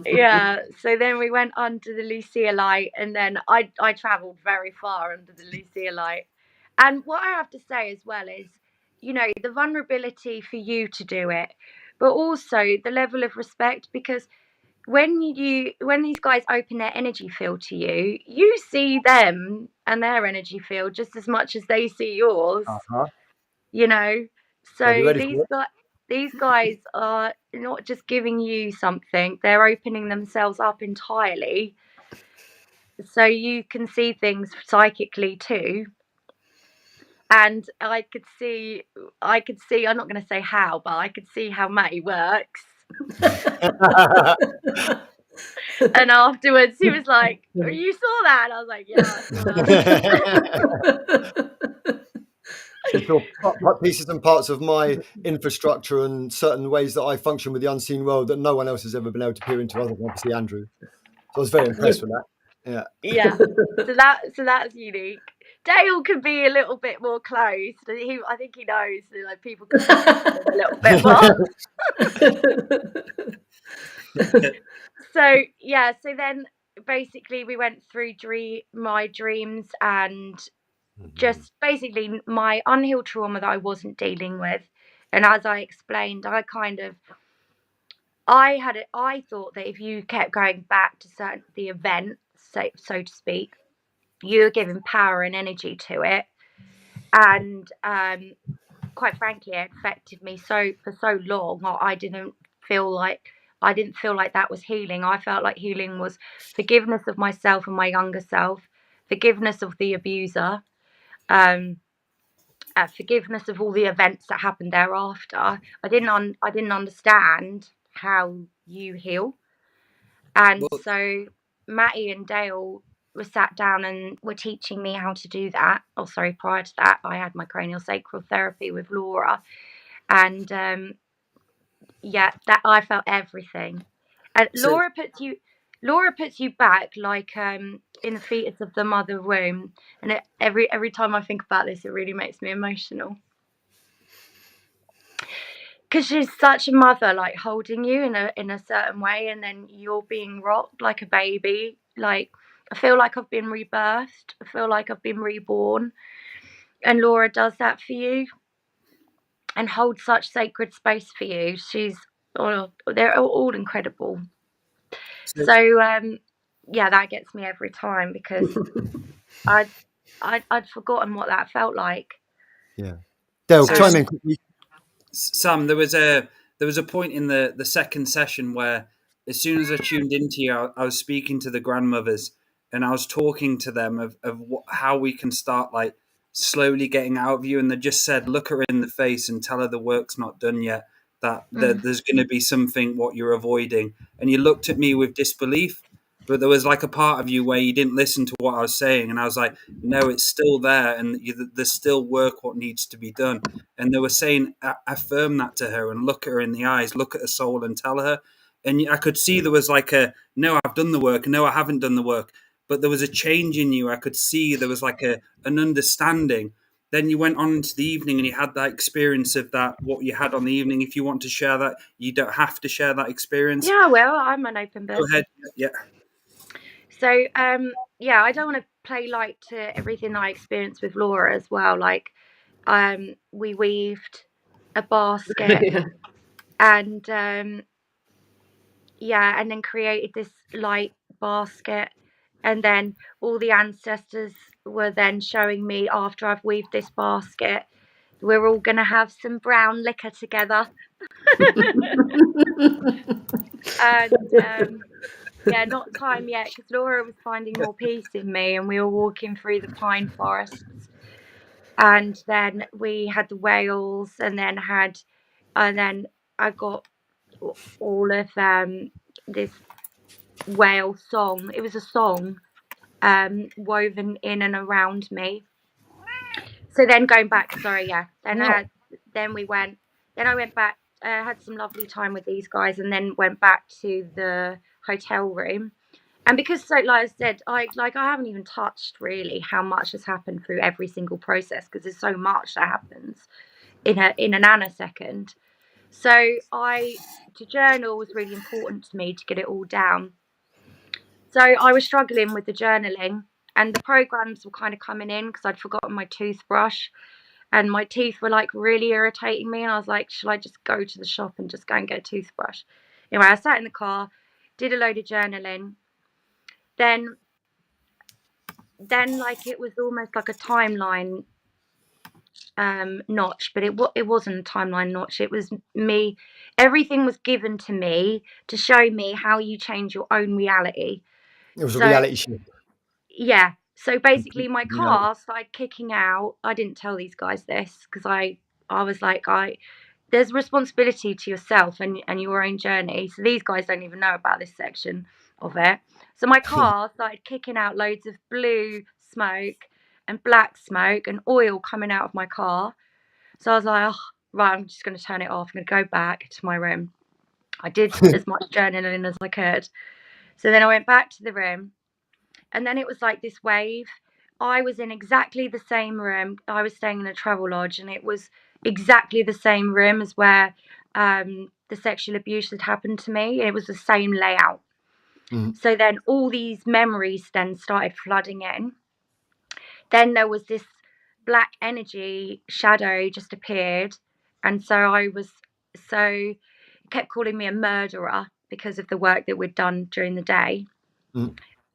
Yeah. So then we went under the Lucia light, and then I travelled very far under the Lucia light. And what I have to say as well is, the vulnerability for you to do it, but also the level of respect, because when these guys open their energy field to you, you see them and their energy field just as much as they see yours. So these guys are not just giving you something, they're opening themselves up entirely, so you can see things psychically too. And I could see, I'm not going to say how, but I could see how Matty works. And afterwards he was like, "You saw that?" And I was like, "Yeah, I saw that." She saw pieces and parts of my infrastructure and certain ways that I function with the unseen world that no one else has ever been able to peer into, other than obviously Andrew. So I was very impressed with that. Yeah. Yeah. So that's unique. Dale can be a little bit more closed. I think he knows that, like, people can pick up on him a little bit more. So yeah, so then basically we went through my dreams and just basically my unhealed trauma that I wasn't dealing with. And as I explained, I thought that if you kept going back to the event, so to speak, you were giving power and energy to it. And quite frankly, it affected me for so long. I didn't feel like that was healing. I felt like healing was forgiveness of myself and my younger self, forgiveness of the abuser, forgiveness of all the events that happened thereafter. I didn't understand how you heal, and so Matty and Dale were sat down and were teaching me how to do that. Oh, sorry, prior to that, I had my cranial sacral therapy with Laura, and that I felt everything. And So- Laura puts you back like in the fetus of the mother womb, and every time I think about this, it really makes me emotional. Because she's such a mother, like holding you in a certain way, and then you're being rocked like a baby. Like, I feel like I've been rebirthed. I feel like I've been reborn. And Laura does that for you and holds such sacred space for you. They're all incredible. So yeah, that gets me every time because I'd forgotten what that felt like. Yeah. Dale, So- chime in quickly. Sam, there was a point in the second session where, as soon as I tuned into you, I was speaking to the grandmothers and I was talking to them of how we can start like slowly getting out of you, and they just said, look her in the face and tell her the work's not done yet, that there's going to be something what you're avoiding. And you looked at me with disbelief, but there was like a part of you where you didn't listen to what I was saying, and I was like, no, it's still there, and there's still work what needs to be done. And they were saying, affirm that to her and look at her in the eyes, look at her soul and tell her. And I could see there was like no, I've done the work, no, I haven't done the work. But there was a change in you. I could see there was like an understanding. Then you went on into the evening and you had that experience of what you had on the evening. If you want to share that, you don't have to share that experience. Yeah, well, I'm an open book. Go ahead. Yeah. So, yeah, I don't want to play light to everything I experienced with Laura as well. Like, we weaved a basket and, and then created this light basket. And then all the ancestors were then showing me, after I've weaved this basket, we're all going to have some brown liquor together. And, yeah, not time yet, because Laura was finding more peace in me, and we were walking through the pine forests, and then we had the whales, and then I got all of this whale song. It was a song woven in and around me. So then going back, sorry, yeah. Then I went back. I had some lovely time with these guys, and then went back to the hotel room. And because, like I said, I haven't even touched really how much has happened through every single process, because there's so much that happens in a nanosecond. So to journal was really important to me to get it all down. So I was struggling with the journaling, and the programs were kind of coming in because I'd forgotten my toothbrush, and my teeth were like really irritating me. And I was like, should I just go to the shop and just go and get a toothbrush? Anyway, I sat in the car, did a load of journaling. Then like it was almost like a timeline notch, but it wasn't a timeline notch. It was me. Everything was given to me to show me how you change your own reality. It was a reality show. Yeah. So basically, my car started kicking out. I didn't tell these guys this because I was like, there's responsibility to yourself and your own journey. So these guys don't even know about this section of it. So my car started kicking out loads of blue smoke, and black smoke and oil coming out of my car. So I was like, oh, right, I'm just going to turn it off. I'm going to go back to my room. I did as much journaling as I could. So then I went back to the room, and then it was like this wave. I was in exactly the same room. I was staying in a travel lodge, and it was exactly the same room as where the sexual abuse had happened to me. It was the same layout. So then all these memories then started flooding in. Then there was this black energy shadow just appeared, and so it kept calling me a murderer because of the work that we'd done during the day.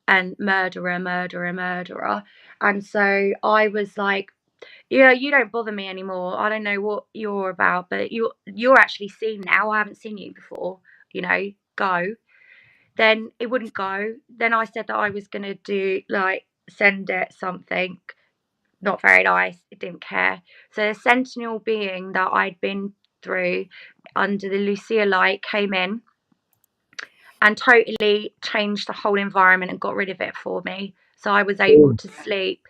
And murderer, murderer, murderer. And so I was like, yeah, you don't bother me anymore. I don't know what you're about, but you're actually seen now. I haven't seen you before. Go. Then it wouldn't go. Then I said that I was going to send it something not very nice. It didn't care. So a sentinel being that I'd been through under the Lucia light came in and totally changed the whole environment and got rid of it for me. So I was able to sleep.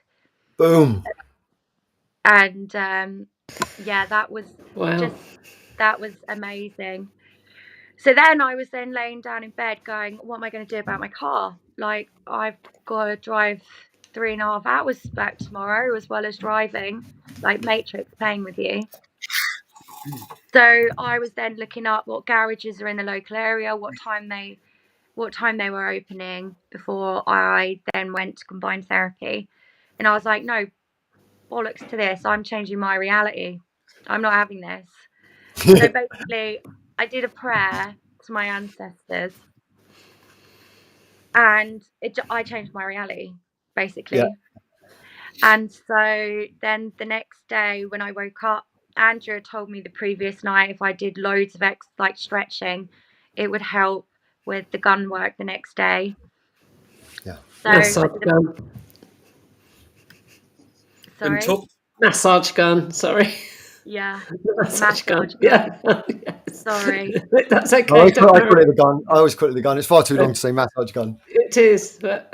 Boom. And that was that was amazing. So then I was then laying down in bed going, what am I going to do about my car? Like, I've got to drive 3.5 hours back tomorrow, as well as driving, like Matrix, playing with you. So I was then looking up what garages are in the local area, what time they were opening, before I then went to Combined Therapy. And I was like, no, bollocks to this. I'm changing my reality. I'm not having this. So basically, I did a prayer to my ancestors, and I changed my reality, basically. Yeah. And so then the next day when I woke up, Andrew told me the previous night if I did loads of stretching, it would help with the gun work the next day. Yeah. So massage gun. Sorry. Yeah. Massage gun. gun. Yeah. Yes. Sorry. That's okay. I always call it the gun. I always call it the gun. It's far too long to say massage gun. It is. But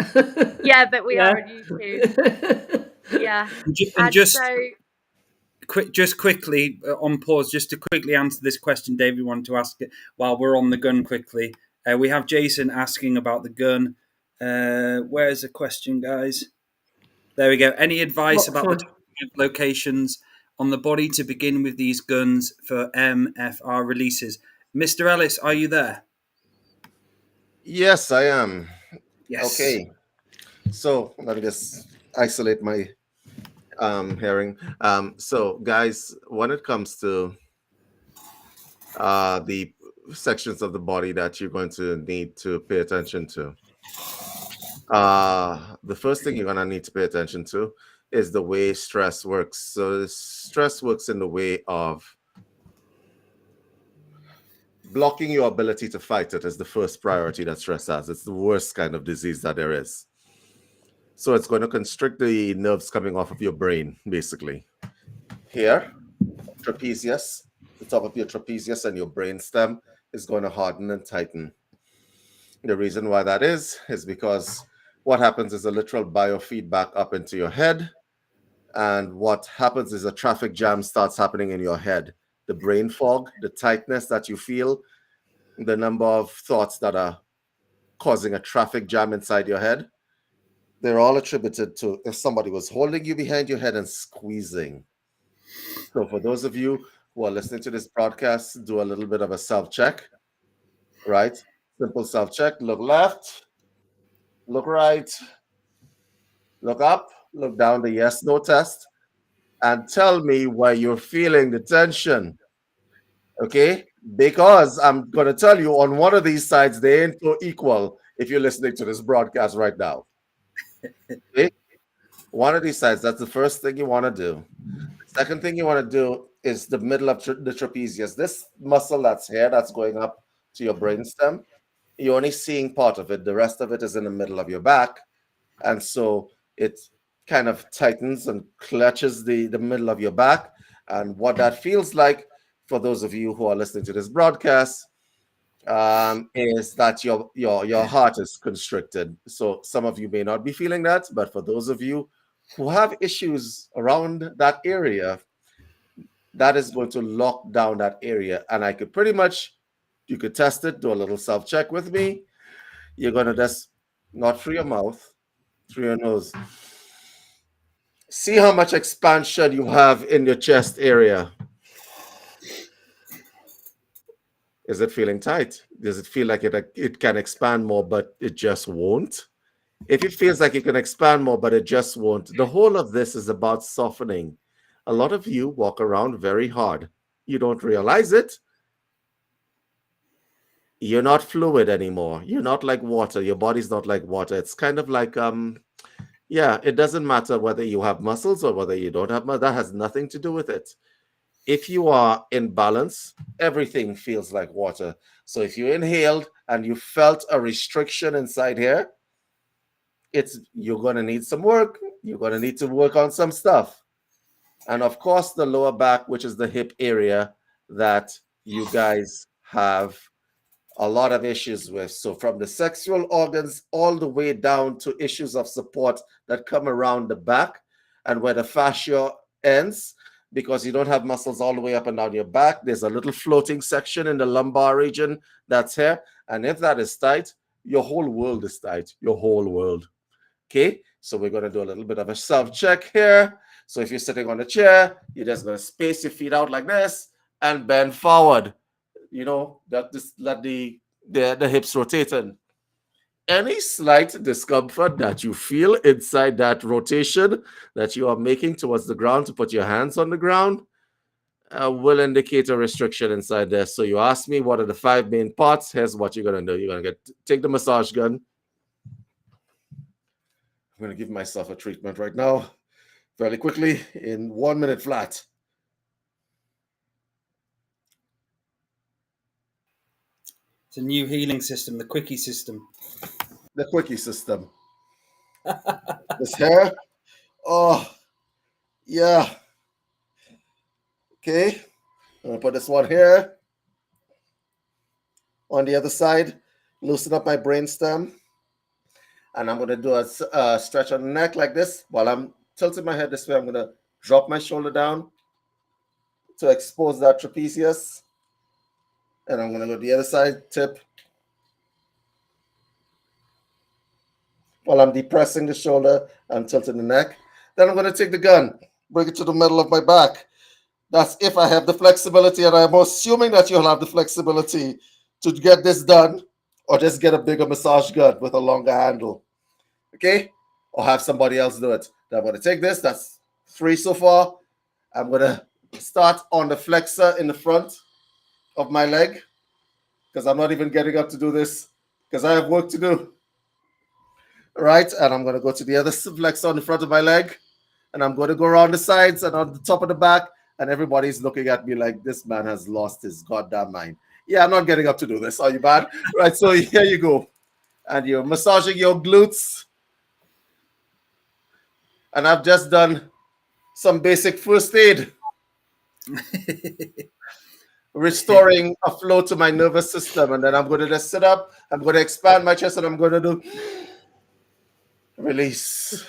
yeah, but we are on YouTube. Yeah. And just quickly on pause, just to quickly answer this question David wanted to ask it while we're on the gun quickly. We have Jason asking about the gun. Where's the question, guys? There we go. Any advice about the locations on the body to begin with these guns for MFR releases? Mr. Ellis, are you there? Yes, I am. Yes. Okay. So let me just isolate my hearing. So guys, when it comes to the sections of the body that you're going to need to pay attention to, the first thing you're going to need to pay attention to is the way stress works. So stress works in the way of blocking your ability to fight it is the first priority that stress has. It's the worst kind of disease that there is. So it's going to constrict the nerves coming off of your brain, basically. Here, trapezius, the top of your trapezius and your brainstem is going to harden and tighten. The reason why that is because what happens is a literal biofeedback up into your head. And what happens is a traffic jam starts happening in your head. The brain fog, the tightness that you feel, the number of thoughts that are causing a traffic jam inside your head, they're all attributed to if somebody was holding you behind your head and squeezing. So for those of you who are listening to this broadcast, do a little bit of a self-check, right? Simple self-check. Look left, look right, look up, look down, the yes-no test, and tell me where you're feeling the tension. Okay? Because I'm going to tell you on one of these sides, they ain't so equal if you're listening to this broadcast right now. Okay? One of these sides, that's the first thing you want to do. The second thing you want to do is the middle of the trapezius. This muscle that's here, that's going up to your brainstem, you're only seeing part of it. The rest of it is in the middle of your back. And so it kind of tightens and clutches the middle of your back. And what that feels like, for those of you who are listening to this broadcast, is that your heart is constricted. So some of you may not be feeling that, but for those of you who have issues around that area, that is going to lock down that area. And I could pretty much, you could test it, do a little self-check with me. You're going to just, not through your mouth, through your nose. See how much expansion you have in your chest area. Is it feeling tight? Does it feel like it can expand more, but it just won't? If it feels like it can expand more, but it just won't, the whole of this is about softening. A lot of you walk around very hard. You don't realize it. You're not fluid anymore. You're not like water. Your body's not like water. It's kind of like, yeah, it doesn't matter whether you have muscles or whether you don't have muscles. That has nothing to do with it. If you are in balance, everything feels like water. So if you inhaled and you felt a restriction inside here, you're going to need some work. You're going to need to work on some stuff. And of course, the lower back, which is the hip area that you guys have a lot of issues with. So from the sexual organs all the way down to issues of support that come around the back and where the fascia ends, because you don't have muscles all the way up and down your back. There's a little floating section in the lumbar region that's here. And if that is tight, your whole world is tight, your whole world. Okay, so we're going to do a little bit of a self-check here. So if you're sitting on a chair, you're just going to space your feet out like this and bend forward. You know, let the hips rotate in. Any slight discomfort that you feel inside that rotation that you are making towards the ground to put your hands on the ground will indicate a restriction inside there. So you ask me, what are the 5 main parts? Here's what you're going to do. You're going to take the massage gun. I'm going to give myself a treatment right now, fairly quickly, in 1 minute flat. It's a new healing system, the quickie system. The quickie system. This hair. Oh, yeah. Okay. I'm going to put this one here. On the other side, loosen up my brainstem. And I'm going to do a stretch on the neck like this. While I'm tilting my head this way, I'm going to drop my shoulder down to expose that trapezius. And I'm going to go to the other side, tip. While I'm depressing the shoulder, I'm tilting the neck. Then I'm going to take the gun, bring it to the middle of my back. That's if I have the flexibility, and I'm assuming that you'll have the flexibility to get this done, or just get a bigger massage gun with a longer handle. Okay? Or have somebody else do it. Then I'm going to take this. That's 3 so far. I'm going to start on the flexor in the front of my leg, because I'm not even getting up to do this, because I have work to do. All right? And I'm going to go to the other flexor on the front of my leg, and I'm going to go around the sides and on the top of the back, and everybody's looking at me like, this man has lost his goddamn mind. Yeah, I'm not getting up to do this. Are you bad? Right, so here you go. And you're massaging your glutes. And I've just done some basic first aid. Restoring a flow to my nervous system. And then I'm going to just sit up. I'm going to expand my chest, and I'm going to do release.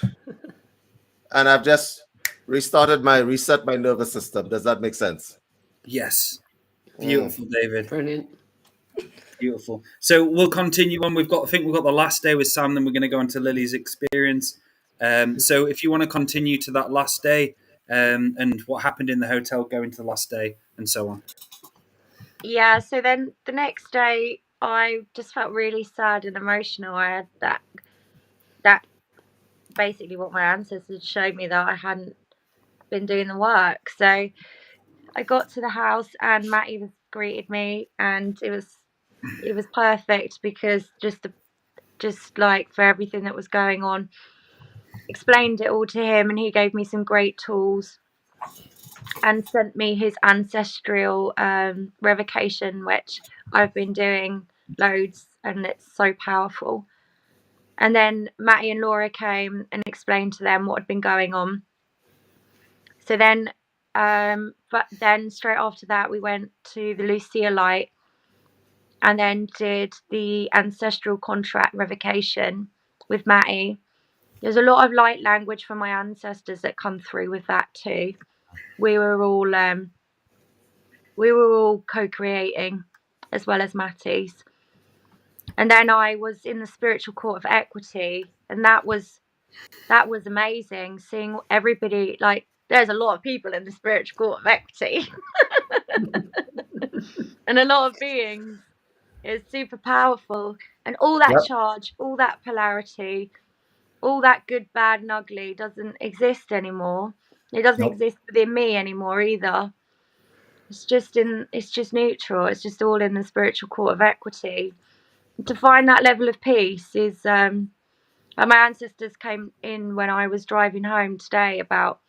And I've just reset my nervous system. Does that make sense? Yes. Beautiful, David. Brilliant. Beautiful. So we'll continue on. I think we've got the last day with Sam, then we're going to go into Lily's experience. So if you want to continue to that last day and what happened in the hotel, go into the last day and so on. Yeah, so then the next day I just felt really sad and emotional. I had that basically what my ancestors showed me, that I hadn't been doing the work. So I got to the house and Matty greeted me, and it was perfect, because just like for everything that was going on, explained it all to him, and he gave me some great tools and sent me his ancestral revocation, which I've been doing loads, and it's so powerful. And then Matty and Laura came and explained to them what had been going on. So then but then straight after that we went to the Lucia Light and then did the ancestral contract revocation with Matty. There's a lot of light language from my ancestors that come through with that too. We were all co-creating, as well as Mattie's. And then I was in the spiritual court of equity, and that was amazing, seeing everybody. Like, there's a lot of people in the spiritual court of equity and a lot of beings. It's super powerful, and all that charge, all that polarity, all that good, bad, and ugly doesn't exist anymore. It doesn't exist within me anymore either. It's just neutral. It's just all in the spiritual court of equity. To find that level of peace is my ancestors came in when I was driving home today about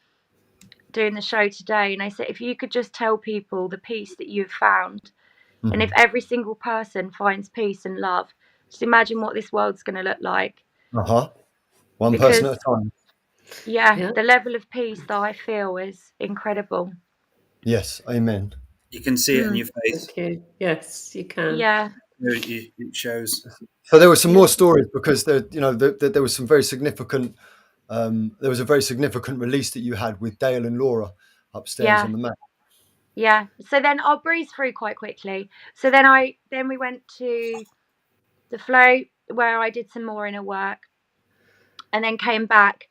doing the show today, and they said, if you could just tell people the peace that you've found, and if every single person finds peace and love, just imagine what this world's going to look like. One person at a time. Yeah, the level of peace that I feel is incredible. Yes, amen. You can see it in your face. Thank you. Yes, you can. Yeah. It shows. So there were some more stories, because there was some very significant. There was a very significant release that you had with Dale and Laura upstairs on the mat. Yeah. So then I'll breeze through quite quickly. So then we went to the flow where I did some more inner work, and then came back,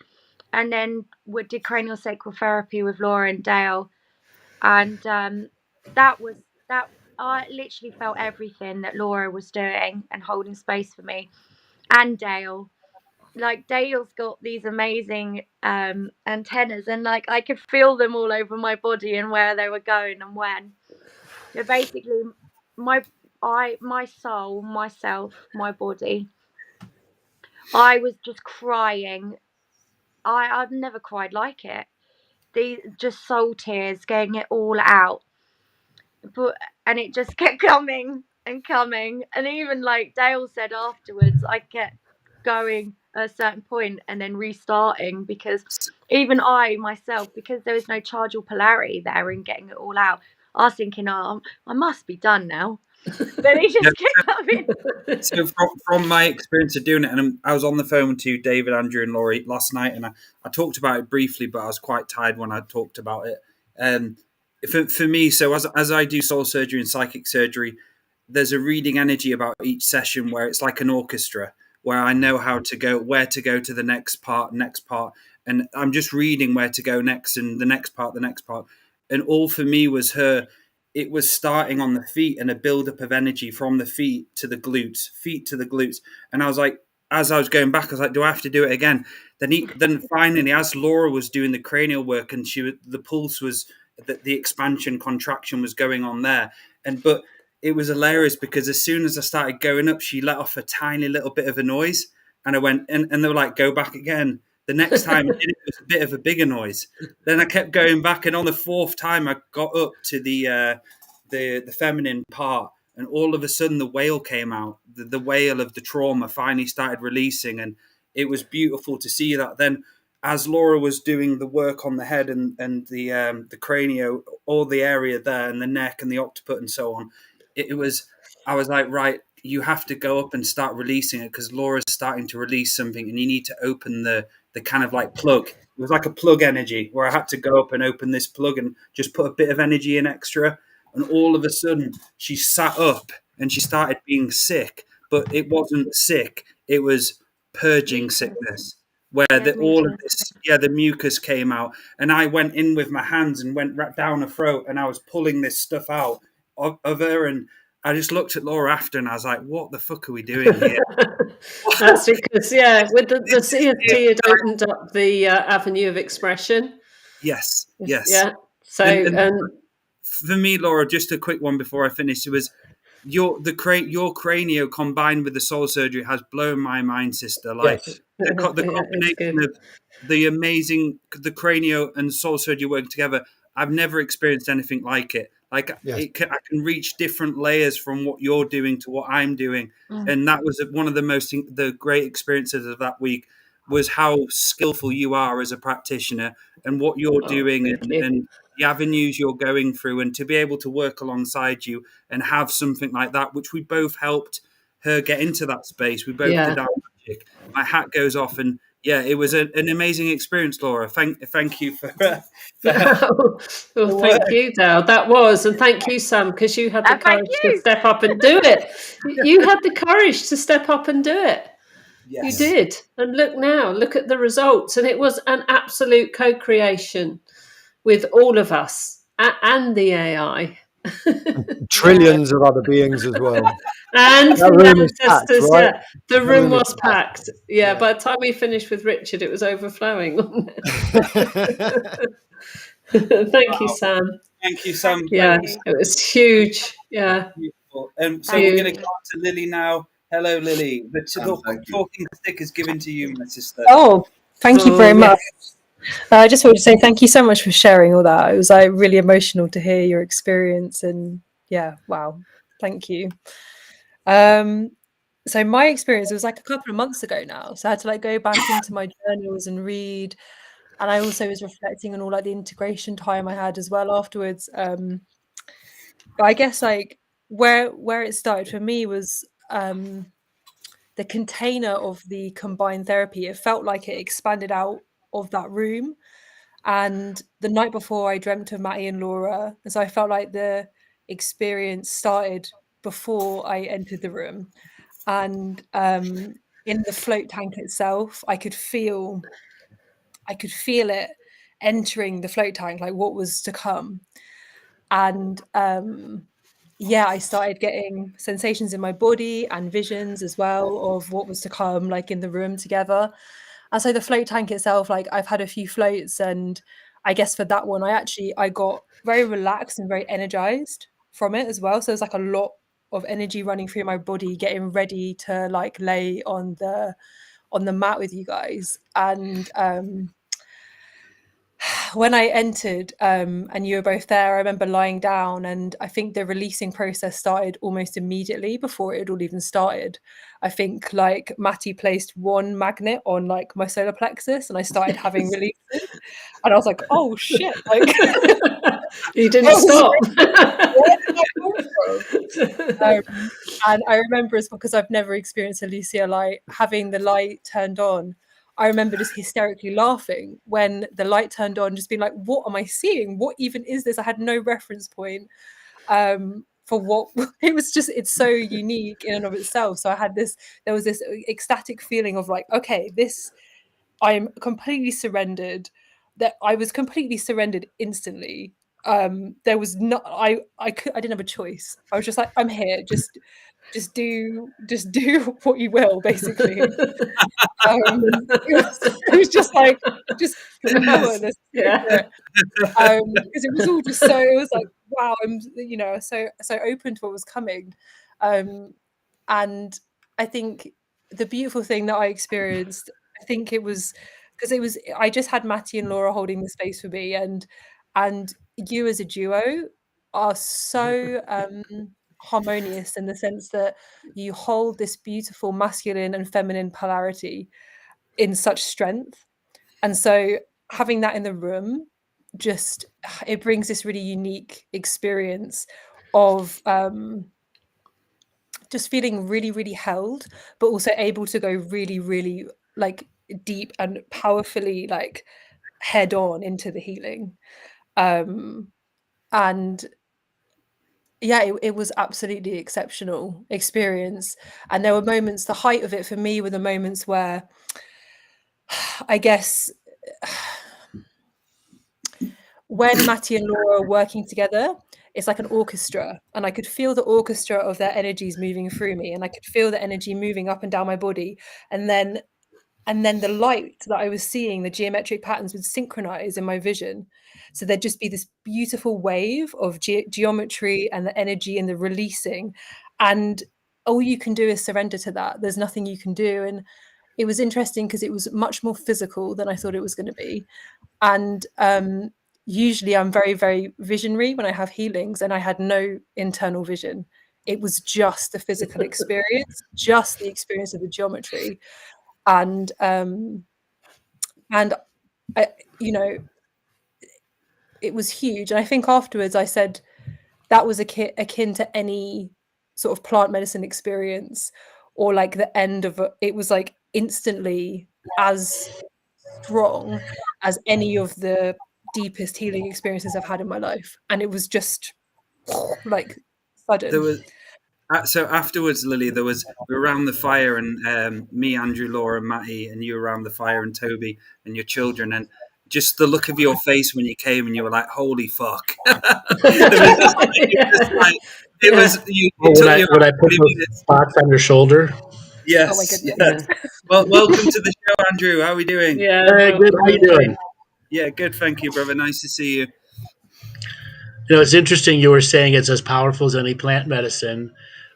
and then did cranial sacral therapy with Laura and Dale, and that I literally felt everything that Laura was doing and holding space for me, and Dale. Like, Dale's got these amazing antennas, and like I could feel them all over my body and where they were going and when. So basically, my soul, myself, my body, I was just crying. I've never cried like it. These just soul tears, getting it all out. And it just kept coming and coming. And even like Dale said afterwards, I kept going at a certain point and then restarting, because even I myself, because there was no charge or polarity there in getting it all out, I was thinking, oh, I must be done now. But it just kept coming. So from my experience of doing it, and I was on the phone to David, Andrew, and Laurie last night, and I talked about it briefly, but I was quite tired when I talked about it. For me, so as I do soul surgery and psychic surgery, there's a reading energy about each session where it's like an orchestra, where I know where to go to the next part, and I'm just reading where to go next, and the next part, and all for me was her. It was starting on the feet and a buildup of energy from the feet to the glutes, and I was like, as I was going back, I was like, do I have to do it again? Then finally, as Laura was doing the cranial work, and the pulse was, the expansion contraction was going on there, but it was hilarious, because as soon as I started going up, she let off a tiny little bit of a noise, and I went, and they were like, go back again. The next time I did it, was a bit of a bigger noise. Then I kept going back, and on the fourth time, I got up to the feminine part, and all of a sudden, the wail came out. The wail of the trauma finally started releasing, and it was beautiful to see that. Then, as Laura was doing the work on the head and the cranio, all the area there, and the neck and the occiput and so on, I was like, right, you have to go up and start releasing it, because Laura's starting to release something, and you need to open the kind of like plug. It was like a plug energy, where I had to go up and open this plug and just put a bit of energy in extra. And all of a sudden, she sat up and she started being sick, but it wasn't sick. It was purging sickness, where the mucus came out. And I went in with my hands and went right down her throat, and I was pulling this stuff out of her. And I just looked at Laura after, and I was like, what the fuck are we doing here? That's because, with the CST, it opened up the avenue of expression. Yes. Yeah. So, and for me, Laura, just a quick one before I finish. It was your cranio combined with the soul surgery has blown my mind, sister. Like the combination of the cranio and soul surgery working together. I've never experienced anything like it. Like I can reach different layers from what you're doing to what I'm doing, and that was one of the great experiences of that week. Was how skillful you are as a practitioner, and what you're doing, and the avenues you're going through, and to be able to work alongside you and have something like that, which we both helped her get into that space. We both did our magic. My hat goes off, and yeah, it was an amazing experience, Laura. Thank you for Well, thank you, Dale. That was, and thank you, Sam, because you had the And thank courage to you. step up and do it. You had the courage to step up and do it. yes. You did. And look now, look at the results. And it was an absolute co-creation with all of us and the AI. Trillions of other beings as well. And That the room is packed, ancestors, right? yeah. The That room room is was packed. Yeah, Yeah. by the time we finished with Richard, it was overflowing. Wasn't it? Thank you, Sam. Thank you, Sam. Yeah, Thank you, Sam. it was huge. Yeah. Beautiful. So Thank we're going to you. go on to Lily now. Hello, Lily. The thank you. talking stick is given to you, my sister. Oh, thank you very Oh, much. yes. I just wanted to say thank you so much for sharing all that. It was like really emotional to hear your experience, and yeah, wow, thank you. So my experience, it was like a couple of months ago now, so I had to like go back into my journals and read, and I also was reflecting on all like the integration time I had as well afterwards. But I guess like where it started for me was the container of the combined therapy. It felt like it expanded out of that room. And the night before, I dreamt of Matty and Laura. And so I felt like the experience started before I entered the room. And in the float tank itself, I could feel it entering the float tank, like what was to come. And yeah, I started getting sensations in my body and visions as well of what was to come, like in the room together. And so the float tank itself, like I've had a few floats, and I guess for that one, I got very relaxed and very energized from it as well. So there's like a lot of energy running through my body, getting ready to like lay on the mat with you guys. And when I entered and you were both there, I remember lying down, and I think the releasing process started almost immediately before it had all even started. I think like Matty placed one magnet on like my solar plexus, and I started having releases, and I was like, "Oh shit!" Like You didn't stop. where did that come from? And I remember as because I've never experienced Alicia light, having the light turned on. I remember just hysterically laughing when the light turned on, just being like, "What am I seeing? What even is this?" I had no reference point for what it was. Just it's so unique in and of itself. So there was this ecstatic feeling of like, okay, this I'm completely surrendered. That I was completely surrendered instantly. There was not I didn't have a choice. I was just like, I'm here. Just do what you will, basically. It was just like just flow. Let's go for it. Because it was all just so it was like wow, I'm so open to what was coming. And I think the beautiful thing that I experienced, I think it was because I just had Matty and Laura holding the space for me, and you as a duo are so harmonious in the sense that you hold this beautiful masculine and feminine polarity in such strength. And so having that in the room just it brings this really unique experience of just feeling really really held, but also able to go really really like deep and powerfully like head on into the healing. And yeah, it was absolutely exceptional experience. And there were moments, the height of it for me were the moments where I guess when Matty and Laura are working together, it's like an orchestra, and I could feel the orchestra of their energies moving through me, and I could feel the energy moving up and down my body, and then the light that I was seeing, the geometric patterns would synchronize in my vision. So there'd just be this beautiful wave of geometry and the energy and the releasing, and all you can do is surrender to that. There's nothing you can do. And it was interesting because it was much more physical than I thought it was going to be. And usually I'm very, very visionary when I have healings, and I had no internal vision. It was just the physical experience, just the experience of the geometry. And I, it was huge. And I think afterwards I said that was akin to any sort of plant medicine experience, or like the end of it was like instantly as strong as any of the deepest healing experiences I've had in my life. And it was just like sudden. There was so afterwards, Lily, we were around the fire, and me, Andrew, Laura, and Matty, and you were around the fire, and Toby and your children, and just the look of your face when you came, and you were like, "Holy fuck!" It was you took your when I put those spots on your shoulder. Yes. Oh my goodness. Yes. Well, welcome to the show, Andrew. How are we doing? Yeah, Hey, good. How you doing? Yeah, good. Thank you, brother. Nice to see you. You know, it's interesting. You were saying it's as powerful as any plant medicine,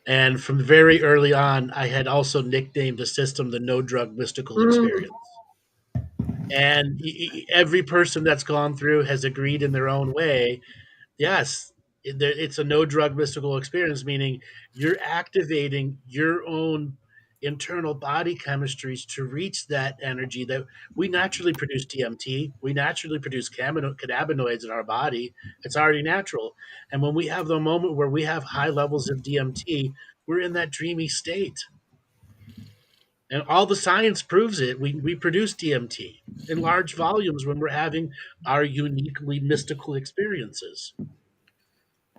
and from very early on, I had also nicknamed the system the no drug mystical experience. And every person that's gone through has agreed in their own way. Yes, it's a no drug mystical experience, meaning you're activating your own internal body chemistries to reach that energy that we naturally produce DMT. We naturally produce cannabinoids in our body. It's already natural. And when we have the moment where we have high levels of DMT, we're in that dreamy state. And all the science proves it. We produce DMT in large volumes when we're having our uniquely mystical experiences.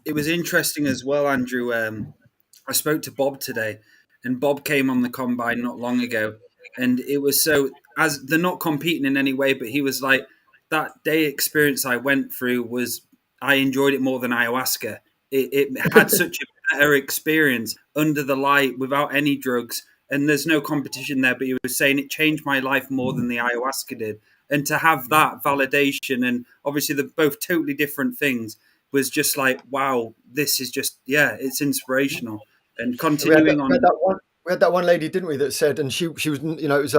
It was interesting as well, Andrew. I spoke to Bob today, and Bob came on the Combine not long ago, and it was so, as they're not competing in any way, but he was like, that day experience I went through was, I enjoyed it more than ayahuasca. It had such a better experience under the light without any drugs, and there's no competition there. But he was saying it changed my life more than the ayahuasca did, and to have that validation, and obviously they're both totally different things, was just like, wow, this is just, yeah, it's inspirational. And continuing on. We had that one lady, didn't we, that said, and she was, you know, it was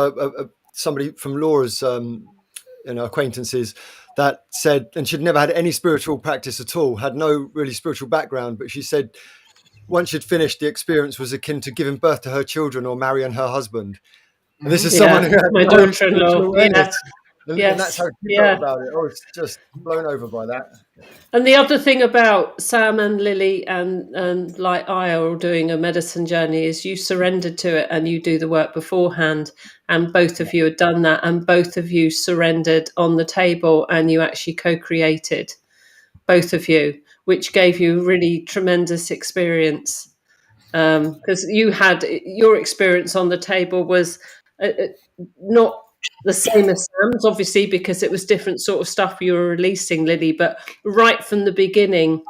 somebody from Laura's, acquaintances that said, and she'd never had any spiritual practice at all, had no really spiritual background, but she said once she'd finished, the experience was akin to giving birth to her children or marrying her husband. And this is someone who had my no daughter-in-law. spiritual awareness. Yes. And that's how she felt about it. I was just blown over by that. And the other thing about Sam and Lily and like I are all doing a medicine journey is you surrendered to it and you do the work beforehand. And both of you had done that, and both of you surrendered on the table, and you actually co-created, both of you, which gave you really tremendous experience. Because you had your experience on the table was not the same as Sam's, obviously, because it was different sort of stuff you were releasing, Lily. But right from the beginning,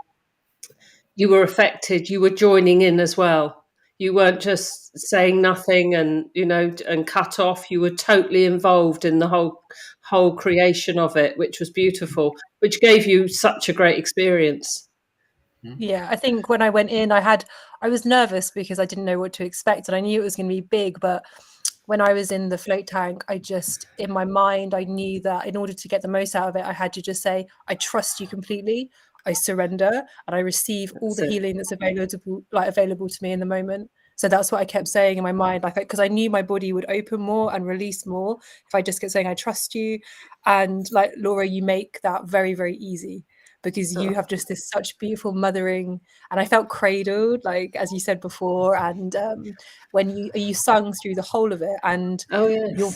you were affected. You were joining in as well. You weren't just saying nothing and and cut off. You were totally involved in the whole creation of it, which was beautiful, which gave you such a great experience. Yeah, I think when I went in, I was nervous because I didn't know what to expect, and I knew it was going to be big, but when I was in the float tank, in my mind, I knew that in order to get the most out of it, I had to just say, I trust you completely, I surrender, and I receive all the healing that's available to me in the moment. So that's what I kept saying in my mind, because I knew my body would open more and release more if I just kept saying, I trust you. And like Laura, you make that very, very easy, because you have just this such beautiful mothering, and I felt cradled, like as you said before, and when you sung through the whole of it, and your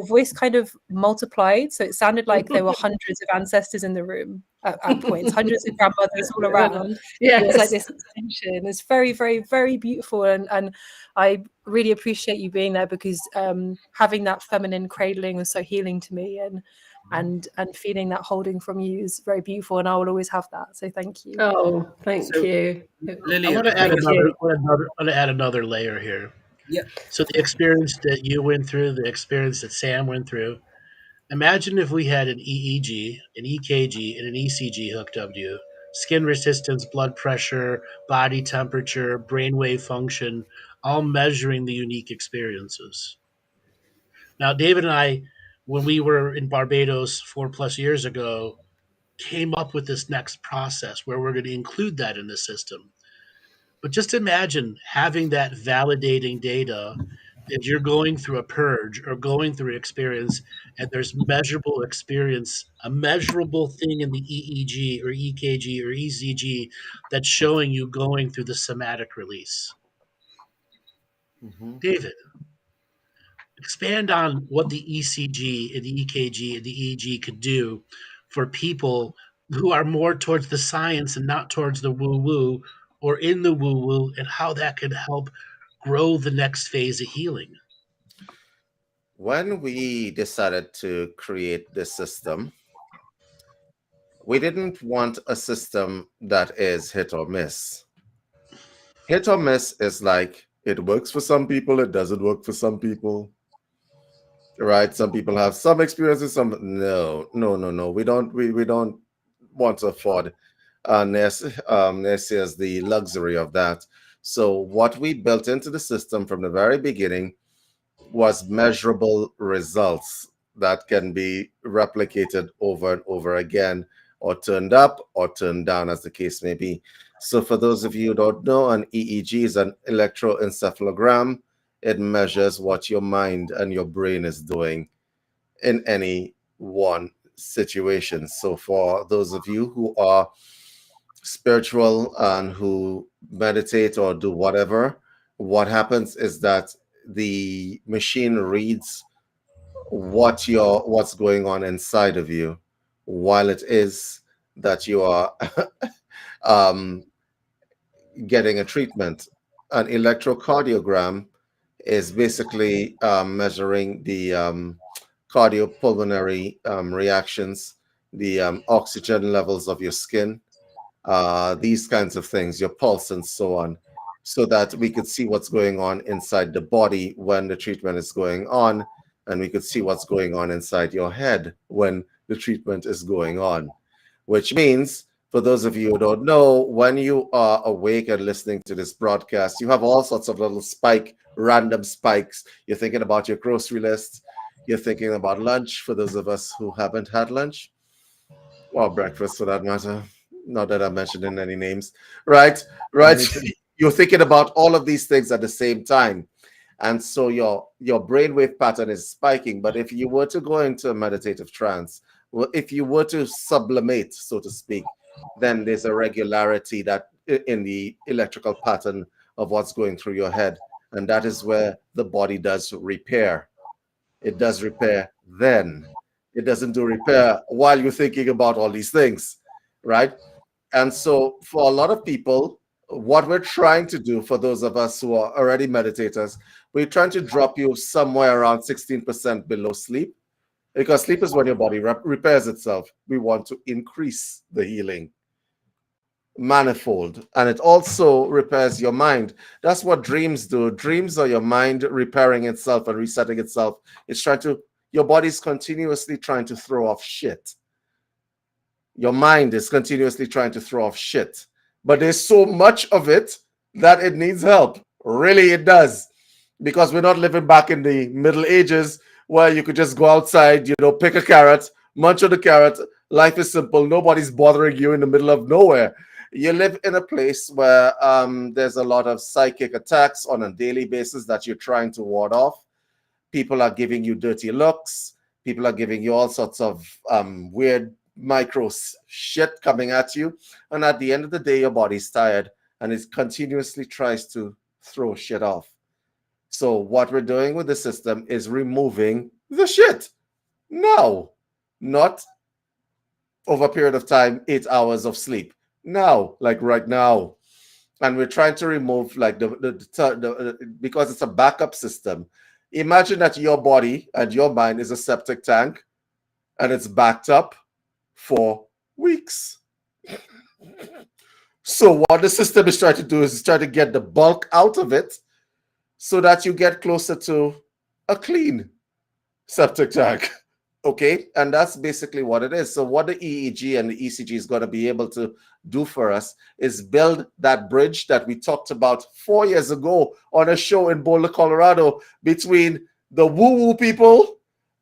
voice kind of multiplied, so it sounded like there were hundreds of ancestors in the room at points, hundreds of grandmothers all around. It was like this extension. It's very, very, very beautiful, and I really appreciate you being there, because having that feminine cradling was so healing to me, and feeling that holding from you is very beautiful, and I will always have that. So thank you. Oh, thank you. Lily, I want to add another layer here. Yeah. So the experience that you went through, the experience that Sam went through. Imagine if we had an EEG, an EKG, and an ECG hooked up to you. Skin resistance, blood pressure, body temperature, brainwave function, all measuring the unique experiences. Now, David and I, when we were in Barbados 4+ years ago, came up with this next process where we're going to include that in the system. But just imagine having that validating data that you're going through a purge or going through an experience, and there's measurable experience, a measurable thing in the EEG or EKG or ECG that's showing you going through the somatic release. Mm-hmm. David, Expand on what the ECG and the EKG and the EEG could do for people who are more towards the science and not towards the woo woo or in the woo woo, and how that could help grow the next phase of healing. When we decided to create this system, we didn't want a system that is hit or miss. Hit or miss is like it works for some people, it doesn't work for some people. Right? Some people have some experiences, some no. We don't want to afford naysayers the luxury of that. So what we built into the system from the very beginning was measurable results that can be replicated over and over again, or turned up or turned down, as the case may be. So for those of you who don't know, an EEG is an electroencephalogram. It measures what your mind and your brain is doing in any one situation. So for those of you who are spiritual and who meditate or do whatever, what happens is that the machine reads what's going on inside of you while it is that you are getting a treatment. An electrocardiogram is basically measuring the cardiopulmonary reactions, the oxygen levels of your skin, these kinds of things, your pulse and so on, so that we could see what's going on inside the body when the treatment is going on, and we could see what's going on inside your head when the treatment is going on. Which means, for those of you who don't know, when you are awake and listening to this broadcast, you have all sorts of little random spikes. You're thinking about your grocery list. You're thinking about lunch, for those of us who haven't had lunch, or breakfast for that matter. Not that I'm mentioning any names. Right. You're thinking about all of these things at the same time. And so your brainwave pattern is spiking. But if you were to go into a meditative trance, well, if you were to sublimate, so to speak, then there's a regularity that in the electrical pattern of what's going through your head. And that is where the body does repair. It does repair then. It doesn't do repair while you're thinking about all these things, right? And so for a lot of people, what we're trying to do, for those of us who are already meditators, we're trying to drop you somewhere around 16% below sleep, because sleep is when your body repairs itself. We want to increase the healing manifold, and it also repairs your mind. That's what dreams do. Dreams are your mind repairing itself and resetting itself. It's your body's continuously trying to throw off shit. Your mind is continuously trying to throw off shit, but there's so much of it that it needs help. Really, it does, because we're not living back in the Middle Ages where you could just go outside, pick a carrot, munch on the carrot. Life is simple. Nobody's bothering you in the middle of nowhere. You live in a place where there's a lot of psychic attacks on a daily basis that you're trying to ward off. People are giving you dirty looks. People are giving you all sorts of weird micro shit coming at you. And at the end of the day, your body's tired and it continuously tries to throw shit off. So what we're doing with the system is removing the shit now, not over a period of time, 8 hours of sleep. Now, like right now. And we're trying to remove like because it's a backup system. Imagine that your body and your mind is a septic tank and it's backed up for weeks. So what the system is trying to do is try to get the bulk out of it so that you get closer to a clean septic tank. Okay, and that's basically what it is. So what the EEG and the ECG is going to be able to do for us is build that bridge that we talked about 4 years ago on a show in Boulder, Colorado, between the woo-woo people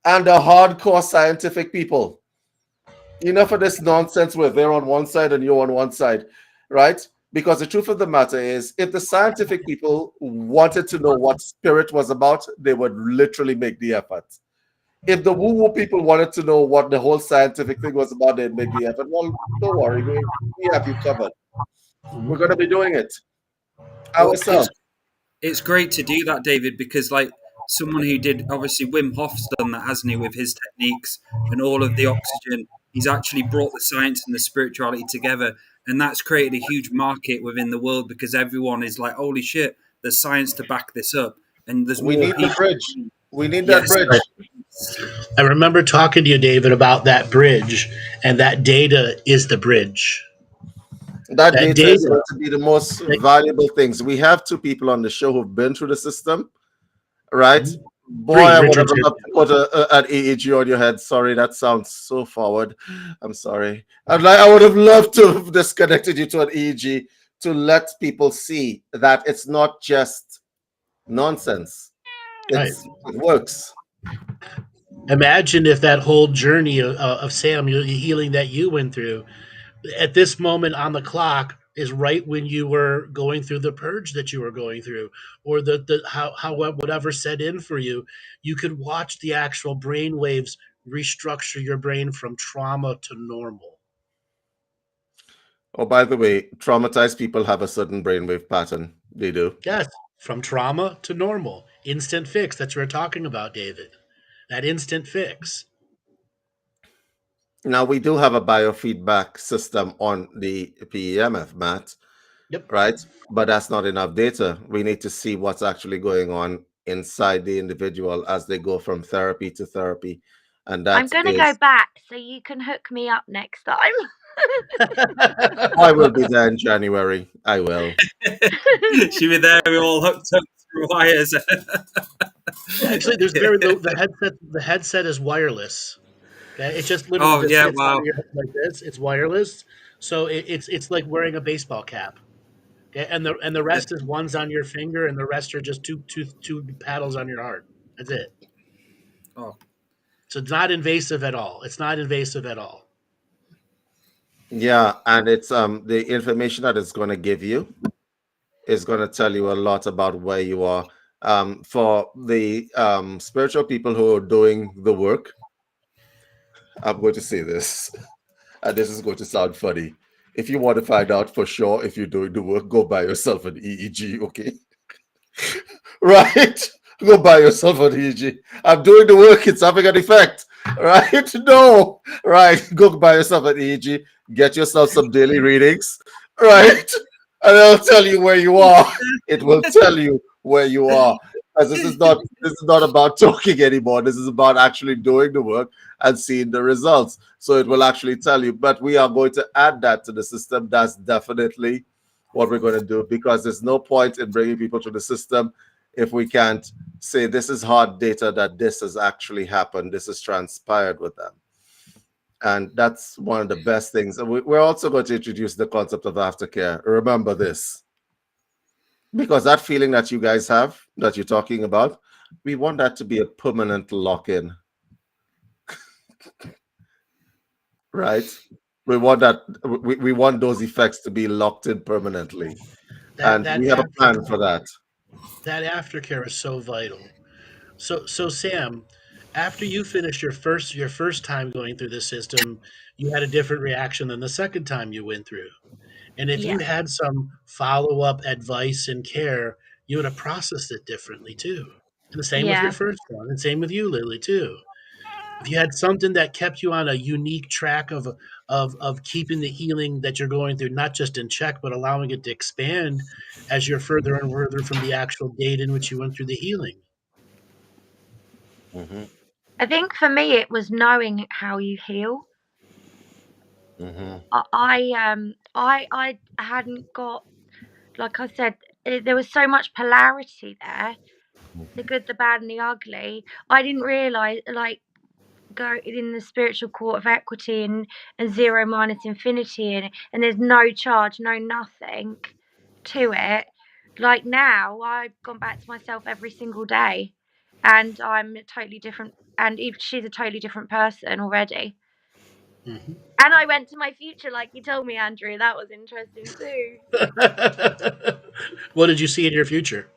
and the hardcore scientific people. Enough of this nonsense where they're on one side and you're on one side, right? Because the truth of the matter is, if the scientific people wanted to know what spirit was about, they would literally make the effort. If the woo-woo people wanted to know what the whole scientific thing was about, they'd make the effort. Well, don't worry, we have you covered. We're going to be doing it ourselves. It's great to do that, David, because like someone who did, obviously Wim Hof's done that, hasn't he, with his techniques and all of the oxygen. He's actually brought the science and the spirituality together, and that's created a huge market within the world because everyone is like, holy shit, there's science to back this up, and there's We more need the people. bridge. We need that Yes. bridge. I remember talking to you, David, about that bridge, and that data is the bridge. That That data is data, going to be the most valuable things. We have two people on the show who've been through the system, right? Boy, Three, I would have Richard. loved to put an EEG on your head. Sorry, that sounds so forward. I'm sorry. I would have loved to have disconnected you to an EEG to let people see that it's not just nonsense. Right. It works. Imagine if that whole journey of Sam, the healing that you went through, at this moment on the clock is right when you were going through the purge that you were going through, or how whatever set in for you. You could watch the actual brain waves restructure your brain from trauma to normal. Oh, by the way, traumatized people have a certain brainwave pattern. They do. Yes, from trauma to normal. Instant fix. That's what we're talking about, David. That instant fix. Now, we do have a biofeedback system on the PEMF, Matt, Yep. right? But that's not enough data. We need to see what's actually going on inside the individual as they go from therapy to therapy. And I'm that going to go back so you can hook me up next time. I will be there in January. I will. She'll be there, we're all hooked up through wires. Actually, there's the headset is wireless. Okay, it just literally sits on your head like this. It's wireless, so it's like wearing a baseball cap. Okay, and the rest is ones on your finger, and the rest are just two paddles on your heart. That's it. Oh, so it's not invasive at all. It's not invasive at all. Yeah, and it's the information that it's going to give you is going to tell you a lot about where you are. For the spiritual people who are doing the work, I'm going to say this, and this is going to sound funny. If you want to find out for sure if you're doing the work, go buy yourself an EEG, okay? Right? Go buy yourself an EEG. I'm doing the work, it's having an effect, right? No, right? Go buy yourself an EEG, get yourself some daily readings, right? And it'll tell you where you are. It will tell you where you are. Because this is not about talking anymore. This is about actually doing the work and seeing the results. So it will actually tell you. But we are going to add that to the system. That's definitely what we're going to do, because there's no point in bringing people to the system if we can't say this is hard data that this has actually happened, this has transpired with them. And that's one of the best things. And we're also going to introduce the concept of aftercare. Remember this, because that feeling that you guys have, that you're talking about, we want that to be a permanent lock-in. Right? We want that. We want those effects to be locked in permanently, and we have a plan for that. That aftercare is so vital. So Sam, after you finished your first time going through the system, you had a different reaction than the second time you went through. And if you had some follow-up advice and care, you would have processed it differently too. And the same with your first one, and same with you, Lily, too. If you had something that kept you on a unique track of keeping the healing that you're going through not just in check, but allowing it to expand as you're further and further from the actual date in which you went through the healing. Mm-hmm. I think for me it was knowing how you heal. Mm-hmm. I hadn't got, like I said, there was so much polarity there, the good, the bad, and the ugly. I didn't realize, like, go in the spiritual court of equity and zero minus infinity, and there's no charge, no nothing to it. Like now, I've gone back to myself every single day, and I'm totally different. And she's a totally different person already. Mm-hmm. And I went to my future, like you told me, Andrew. That was interesting too. What did you see in your future?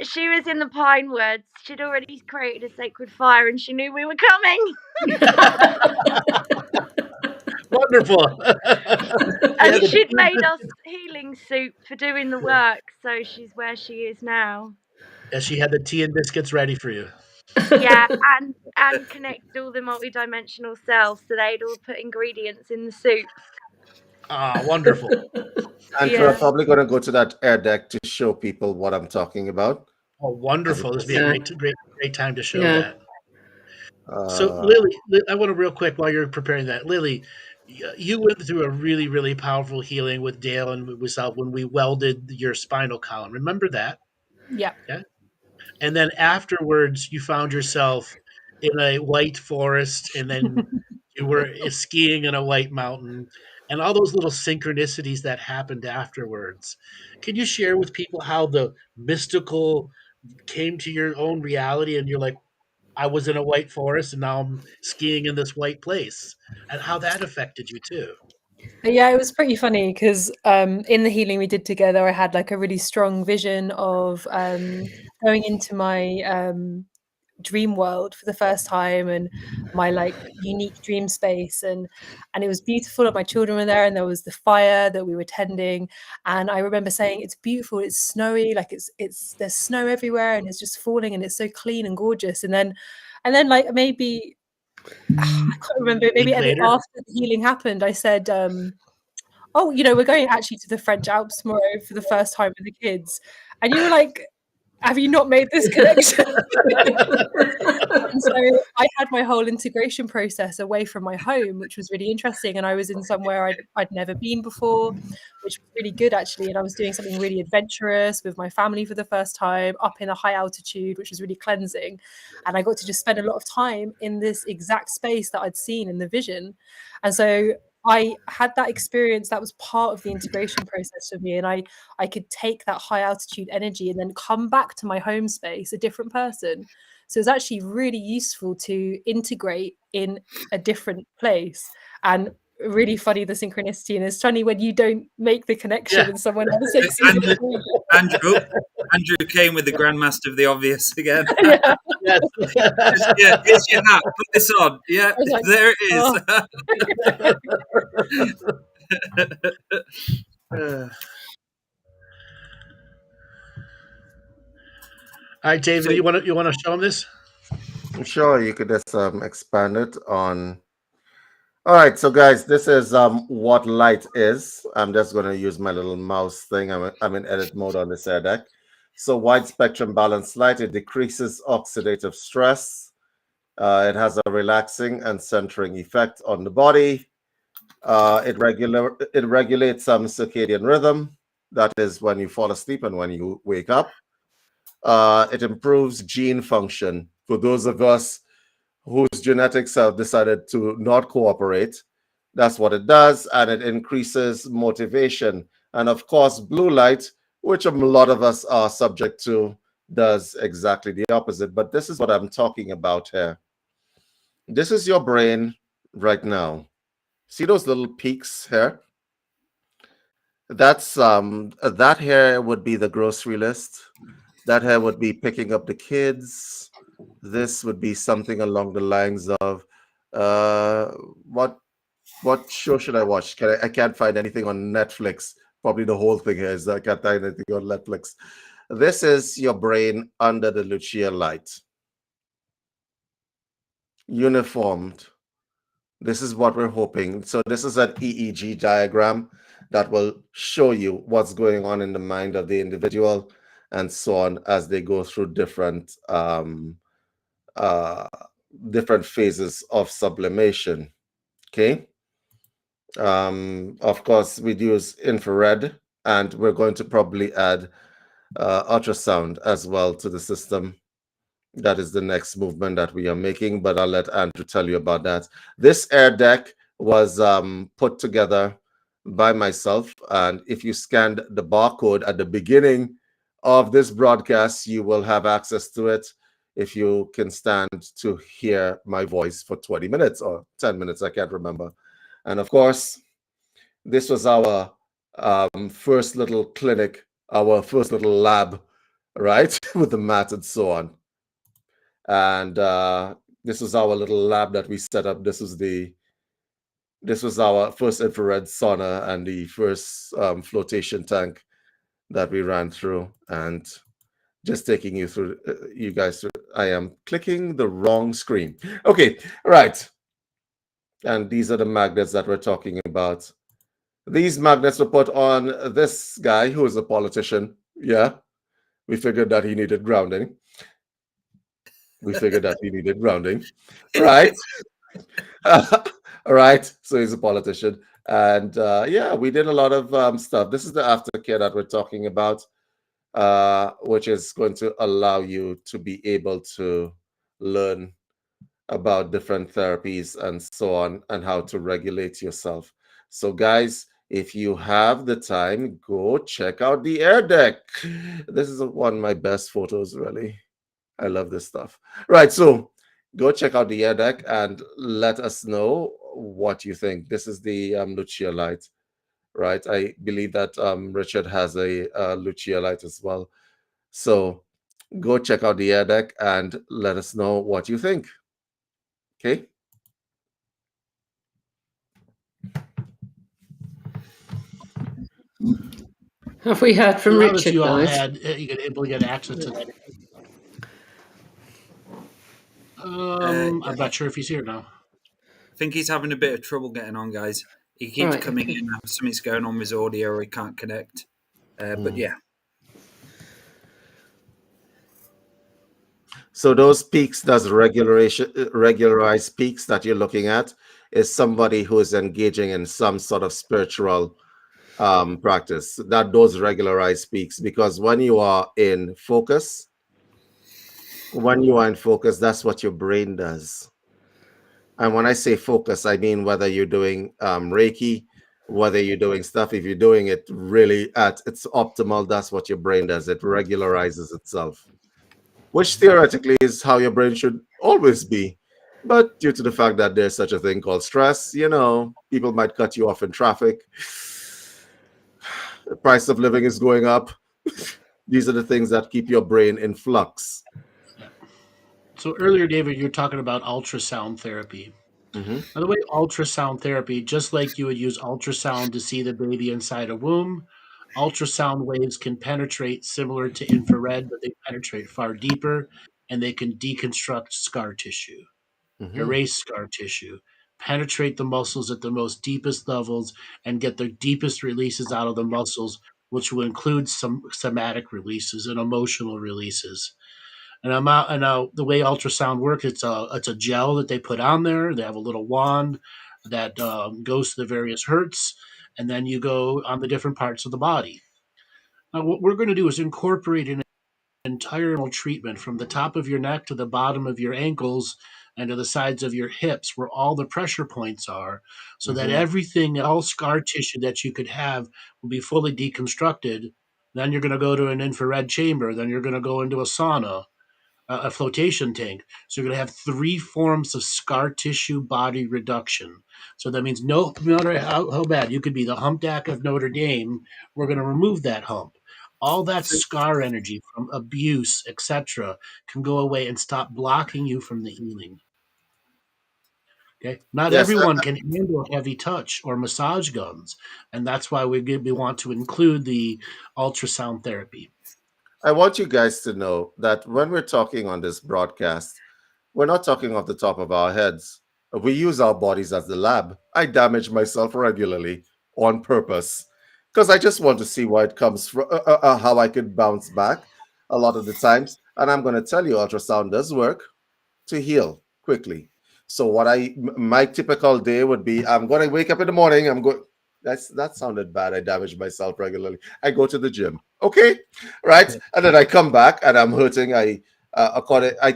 She was in the Pine Woods. She'd already created a sacred fire, and she knew we were coming. Wonderful. And she'd made us healing soup for doing the work, so she's where she is now. Yeah, she had the tea and biscuits ready for you. Yeah, and connected all the multidimensional selves, so they'd all put ingredients in the soup. Ah, wonderful. And Yeah. we're probably going to go to that air deck to show people what I'm talking about. Oh, wonderful. This would be a great time to show that. So, Uh, Lily, I want to real quick while you're preparing that. Lily, you went through a really, really powerful healing with Dale and with myself when we welded your spinal column. Remember that? Yeah. Yeah. And then afterwards, you found yourself in a white forest, and then you were skiing in a white mountain, and all those little synchronicities that happened afterwards. Can you share with people how the mystical came to your own reality, and you're like, I was in a white forest, and now I'm skiing in this white place, and how that affected you too? Yeah, it was pretty funny because in the healing we did together, I had like a really strong vision of going into my dream world for the first time, and my like unique dream space, and it was beautiful, and my children were there, and there was the fire that we were tending, and I remember saying, it's beautiful, it's snowy, like it's there's snow everywhere, and it's just falling, and it's so clean and gorgeous. And then like maybe I can't remember, maybe Week later? after the healing happened, I said, oh, we're going actually to the French Alps tomorrow for the first time with the kids. And you were like, have you not made this connection? And so I had my whole integration process away from my home, which was really interesting. And I was in somewhere I'd never been before, which was really good actually. And I was doing something really adventurous with my family for the first time, up in a high altitude, which was really cleansing. And I got to just spend a lot of time in this exact space that I'd seen in the vision. And so I had that experience that was part of the integration process for me, and I could take that high altitude energy and then come back to my home space a different person. So it's actually really useful to integrate in a different place, and really funny the synchronicity, and it's funny when you don't make the connection and someone else takes it. Andrew came with the grandmaster of the obvious again. Yeah. Yes. Yeah, here's your hat. Put this on. Yeah, I was like, there it is. All right, David, So- you want to show them this? sure, you could just expand it on. All right, so guys, this is what light is. I'm just going to use my little mouse thing. I'm in edit mode on this air deck. So wide spectrum balanced light, it decreases oxidative stress. It has a relaxing and centering effect on the body. It regulates some circadian rhythm. That is when you fall asleep and when you wake up. It improves gene function. For those of us whose genetics have decided to not cooperate, that's what it does, and it increases motivation. And of course, blue light, which a lot of us are subject to, does exactly the opposite. But this is what I'm talking about here. This is your brain right now. See those little peaks here? That's that here would be the grocery list. That here would be picking up the kids. This would be something along the lines of uh what what show should I watch? I can't find anything on Netflix. Probably the whole thing here is I can't find anything on Netflix. This is your brain under the Lucia light. Uniformed. This is what we're hoping. So this is an EEG diagram that will show you what's going on in the mind of the individual and so on as they go through different different phases of sublimation. Okay. Of course, we'd use infrared, and we're going to probably add ultrasound as well to the system. That is the next movement that we are making, but I'll let Andrew tell you about that. This air deck was put together by myself, and if you scanned the barcode at the beginning of this broadcast, you will have access to it if you can stand to hear my voice for 20 minutes or 10 minutes, I can't remember. And of course, this was our first little clinic, our first little lab, right, with the mat and so on. And this was our little lab that we set up. This was our first infrared sauna and the first flotation tank that we ran through. And just taking you through, you guys through. I am clicking the wrong screen. Okay, right. And these are the magnets that we're talking about. These magnets were put on this guy who is a politician. Yeah, we figured that he needed grounding. Right? All right. So he's a politician. And yeah, we did a lot of stuff. This is the aftercare that we're talking about, which is going to allow you to be able to learn about different therapies and so on, and how to regulate yourself. So, guys, if you have the time, go check out the air deck. This is one of my best photos, really. I love this stuff. Right. So, go check out the air deck and let us know what you think. This is the Lucia light, right? I believe that Richard has a Lucia light as well. So go check out the air deck and let us know what you think. Okay. Have we heard from Now that Richard, you all guys? had, you could able to get access to that. I'm not sure if he's here now. I think he's having a bit of trouble getting on, guys. He keeps Right, coming okay. in, something's going on with his audio, or he can't connect. But yeah. So those peaks, those regularized peaks that you're looking at, is somebody who is engaging in some sort of spiritual practice. That those regularized peaks, because when you are in focus, that's what your brain does. And when I say focus, I mean whether you're doing Reiki, whether you're doing stuff, if you're doing it really at its optimal, that's what your brain does. It regularizes itself, which theoretically is how your brain should always be. But due to the fact that there's such a thing called stress, people might cut you off in traffic. The price of living is going up. These are the things that keep your brain in flux. So earlier, David, you're talking about ultrasound therapy. Mm-hmm. By the way, ultrasound therapy, just like you would use ultrasound to see the baby inside a womb, ultrasound waves can penetrate similar to infrared, but they penetrate far deeper, and they can deconstruct scar tissue, erase scar tissue, penetrate the muscles at the most deepest levels, and get the deepest releases out of the muscles, which will include some somatic releases and emotional releases. And the way ultrasound works, it's a gel that they put on there. They have a little wand that goes to the various hertz, and then you go on the different parts of the body. Now, what we're going to do is incorporate an entire treatment from the top of your neck to the bottom of your ankles and to the sides of your hips, where all the pressure points are, so that everything, all scar tissue that you could have, will be fully deconstructed. Then you're going to go to an infrared chamber. Then you're going to go into a sauna, a flotation tank. So you're going to have 3 forms of scar tissue body reduction. So that means no matter how bad you could be the humpback of Notre Dame, we're going to remove that hump. All that scar energy from abuse, etc., can go away and stop blocking you from the healing. Okay, not Yes, everyone can handle heavy touch or massage guns, and that's why we want to include the ultrasound therapy. I want you guys to know that when we're talking on this broadcast, we're not talking off the top of our heads. We use our bodies as the lab. I damage myself regularly on purpose because I just want to see where it comes from, how I could bounce back a lot of the times. And I'm going to tell you, ultrasound does work to heal quickly. So my typical day would be, I'm going to wake up in the morning. That sounded bad. I damage myself regularly. I go to the gym. Okay. Right. And then I come back and I'm hurting. I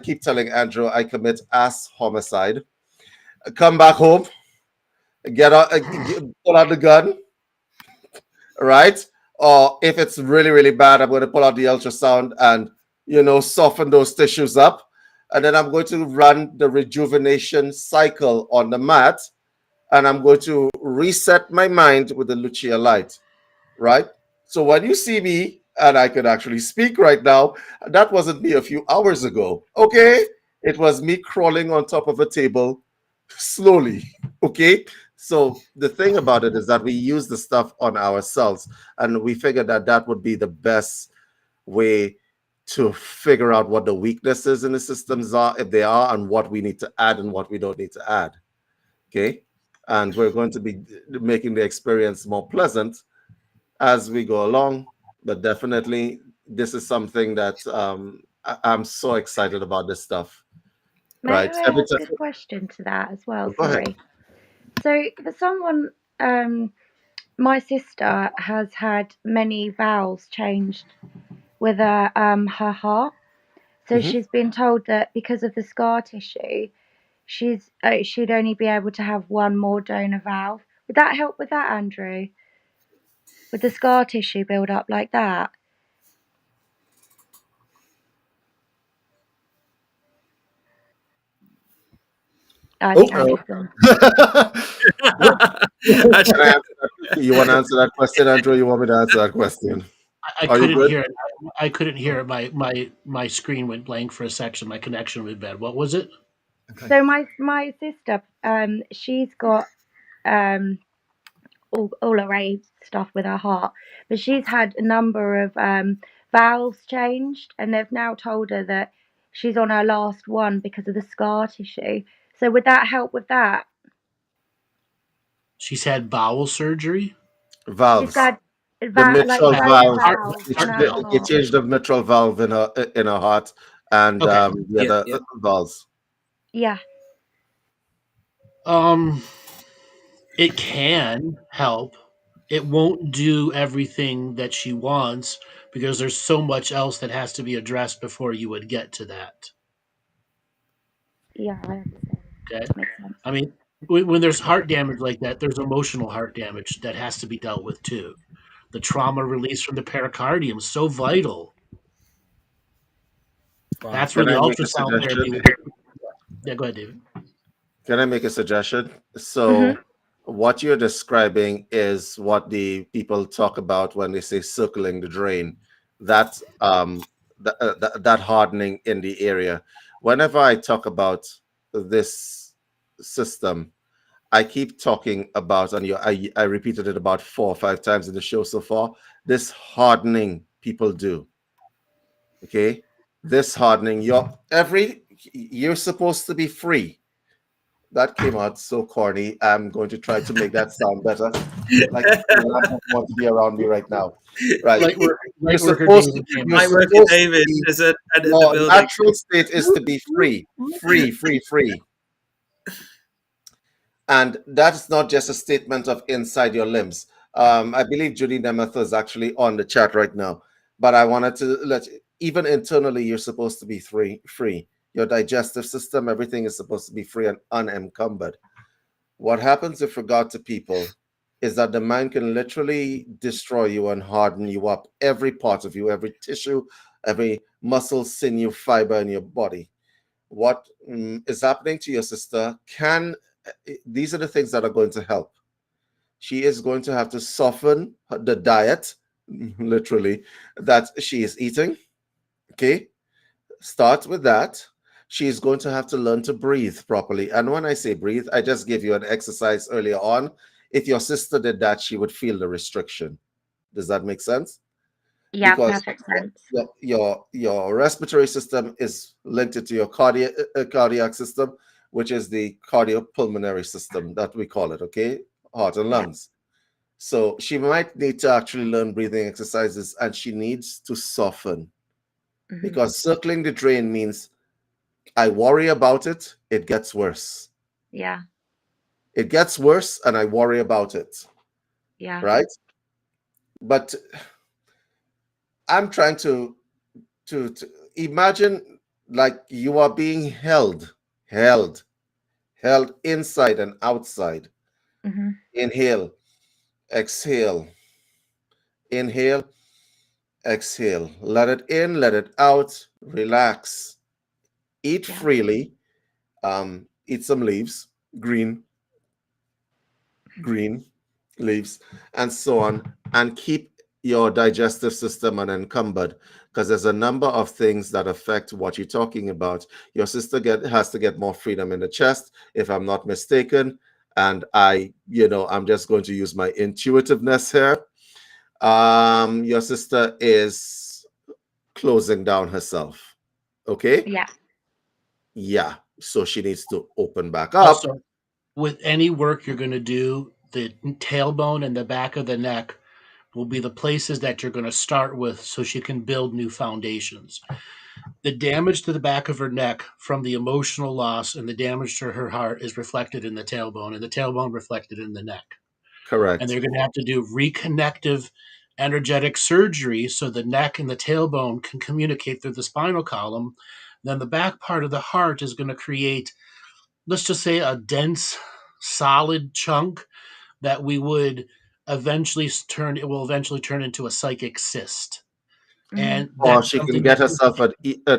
keep telling Andrew, I commit ass homicide. I come back home, pull out the gun. Right. Or if it's really, really bad, I'm going to pull out the ultrasound and, soften those tissues up. And then I'm going to run the rejuvenation cycle on the mat. And I'm going to reset my mind with the Lucia light, right? So when you see me, and I could actually speak right now, that wasn't me a few hours ago, okay? It was me crawling on top of a table slowly, okay? So the thing about it is that we use the stuff on ourselves, and we figured that would be the best way to figure out what the weaknesses in the systems are, if they are, and what we need to add and what we don't need to add. Okay. And we're going to be making the experience more pleasant as we go along. But definitely, this is something that I'm so excited about this stuff. May Right. I Every ask time. a question to that as well? Go ahead. Sorry. So, for someone, my sister has had many valves changed with her heart. So Mhm. she's been told that because of the scar tissue, she'd only be able to have one more donor valve. Would that help with that, Andrew? With the scar tissue build up like that? I think Oh, Andrew's gone. Can I answer that? You want to answer that question, Andrew? You want me to answer that question? I Are you couldn't good? hear it. I couldn't hear it. My screen went blank for a section. My connection was bad. What was it? okay. So my sister, she's got all array stuff with her heart, but she's had a number of valves changed, and they've now told her that she's on her last one because of the scar tissue. So would that help with that? She's had bowel surgery. She's Valves. got The like mitral donor valve. Heart, valves They, on heart her valve. they heart. changed the mitral valve in her heart, and Okay. the Yeah, other yeah. valves. Yeah, Um, it can help. It won't do everything that she wants because there's so much else that has to be addressed before you would get to that. yeah, I understand. Okay. Makes sense. I mean, when there's heart damage like that, there's emotional heart damage that has to be dealt with too. The trauma release from the pericardium is so vital. Wow. That's where Can the I make a ultrasound therapy suggestion? would be. Yeah, go ahead, David. Can I make a suggestion? Mhm. So, what you're describing is what the people talk about when they say circling the drain. That that hardening in the area. Whenever I talk about this system, I keep talking about, and I repeated it about 4 or 5 times in the show so far. This hardening people do. Okay, this hardening. You're supposed to be free. That came out so corny. I'm going to try to make that sound better. Like the lamp doesn't want to be around me right now. Right. Light worker David came You're Light out. worker supposed to David be, has entered the your building. natural state is to be free. Free, free, free. And that's not just a statement of inside your limbs. I believe Judy Nemeth is actually on the chat right now. But I wanted to even internally, you're supposed to be free. Your digestive system, everything is supposed to be free and unencumbered. What happens with regard to people is that the mind can literally destroy you and harden you up, every part of you, every tissue, every muscle, sinew, fiber in your body. What is happening to your sister these are the things that are going to help. She is going to have to soften the diet, literally, that she is eating. Okay, start with that. She is going to have to learn to breathe properly. And when I say breathe, I just gave you an exercise earlier on. If your sister did that, she would feel the restriction. Does that make sense? Yeah, Because perfect sense. your respiratory system is linked to your cardiac system, which is the cardiopulmonary system that we call it, okay? Heart and Yeah. lungs. So she might need to actually learn breathing exercises, and she needs to soften, Mhm. because circling the drain means I worry about it, it gets worse. Yeah, It gets worse and I worry about it, yeah. right? But I'm trying to imagine like you are being held inside and outside. Mhm. Inhale, exhale, inhale, exhale. Let it in, let it out, relax. Eat Yeah. freely. Eat some leaves, green leaves, and so on, and keep your digestive system unencumbered, because there's a number of things that affect what you're talking about. Your sister has to get more freedom in the chest, if I'm not mistaken. And I'm just going to use my intuitiveness here. Your sister is closing down herself. Okay? Yeah. Yeah. So she needs to open back up. Also, with any work you're going to do, the tailbone and the back of the neck will be the places that you're going to start with so she can build new foundations. The damage to the back of her neck from the emotional loss and the damage to her heart is reflected in the tailbone, and the tailbone reflected in the neck. Correct. And they're going to have to do reconnective energetic surgery so the neck and the tailbone can communicate through the spinal column. Then the back part of the heart is going to create, let's just say, a dense, solid chunk that will eventually turn into a psychic cyst. And Or that's she can something get that herself an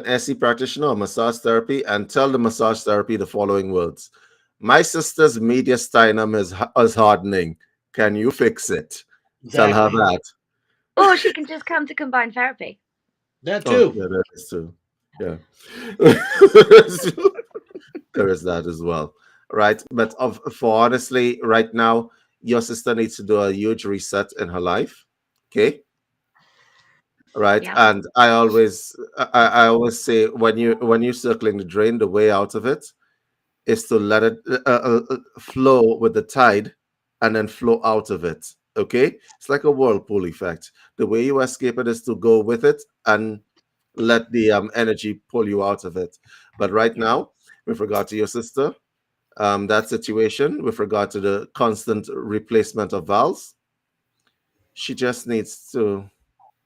SE practitioner or massage therapy and tell the massage therapy the following words. My sister's mediastinum is hardening. Can you fix it? exactly. Tell her that. Or she can just come to combined therapy. That Oh, too. yeah, that is true. Yeah. There is that as well. Right. But for honestly, right now, your sister needs to do a huge reset in her life. Okay. Right. Yeah. And I always say when you're circling the drain, the way out of it is to let it flow with the tide and then flow out of it. Okay, it's like a whirlpool effect. The way you escape it is to go with it and let the energy pull you out of it. But right now, with regard to your sister, that situation, with regard to the constant replacement of valves, she just needs to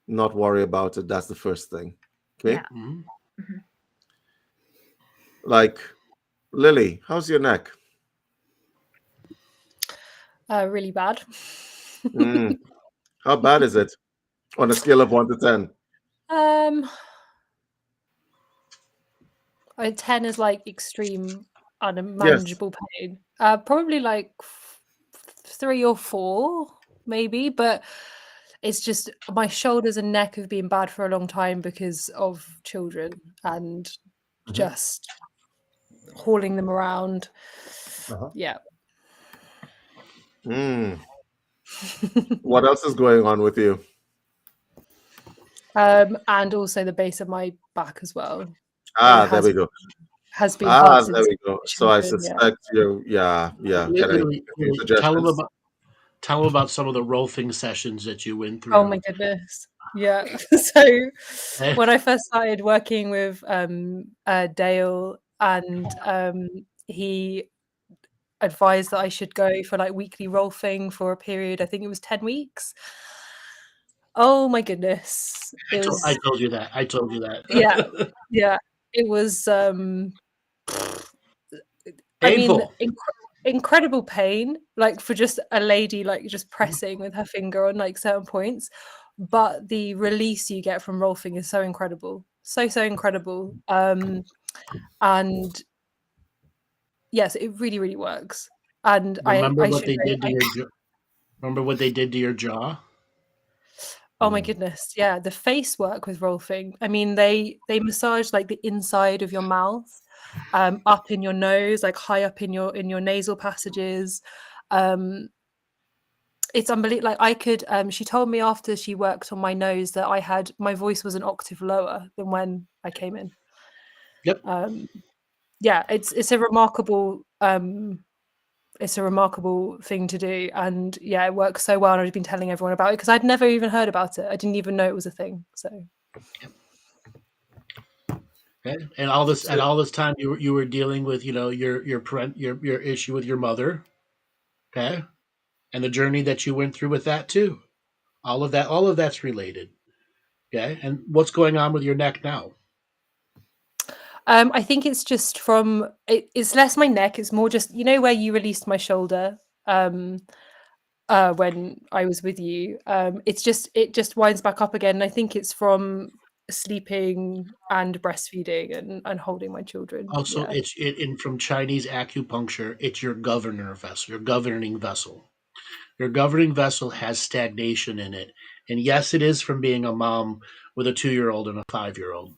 not worry about it. That's the first thing. Okay. Yeah. Mhm. Like, Lily, how's your neck? Really bad. How bad is it on a scale of 1 to 10? 10 is like extreme Yes. unmanageable pain. Probably like 3 or 4 maybe, but it's just my shoulders and neck have been bad for a long time because of children and just hauling them around. Yeah. What else is going on with you? And also the base of my back as well. There we go. Has been hard There since we go. So I children, yeah. suspect you. Yeah. Can I Lily, give you tell them suggestions? about some of the rolfing sessions that you went through. Oh my goodness. Yeah. So Eh? when I first started working with Dale, and he advised that I should go for like weekly rolfing for a period, I think it was 10 weeks. Oh my goodness. I told you that. I told you that. Yeah. It was Painful. incredible pain, like for just a lady like just pressing with her finger on like certain points, but the release you get from rolfing is so incredible, so incredible. And yes, it really works. And Remember I what should they say, did to your jaw? Remember what they did to your jaw? oh my goodness, yeah, the face work with rolfing. I mean, they massage like the inside of your mouth, up in your nose, like high up in your nasal passages. It's unbelievable. Like I could, she told me after she worked on my nose that my voice was an octave lower than when I came in. Yep. Yeah, it's a remarkable thing to do, and yeah, it works so well. And I've been telling everyone about it because I'd never even heard about it. I didn't even know it was a thing. So. Okay. And all this time you were dealing with your issue with your mother, okay, and the journey that you went through with that too. All of that's related. Okay. And what's going on with your neck now? I think it's just it's less my neck. It's more just where you released my shoulder when I was with you. It just winds back up again. And I think it's from sleeping and breastfeeding and holding my children. Also, Yeah. it's from Chinese acupuncture. It's your governing vessel. Your governing vessel has stagnation in it, and yes, it is from being a mom with a 2-year-old and a 5-year-old.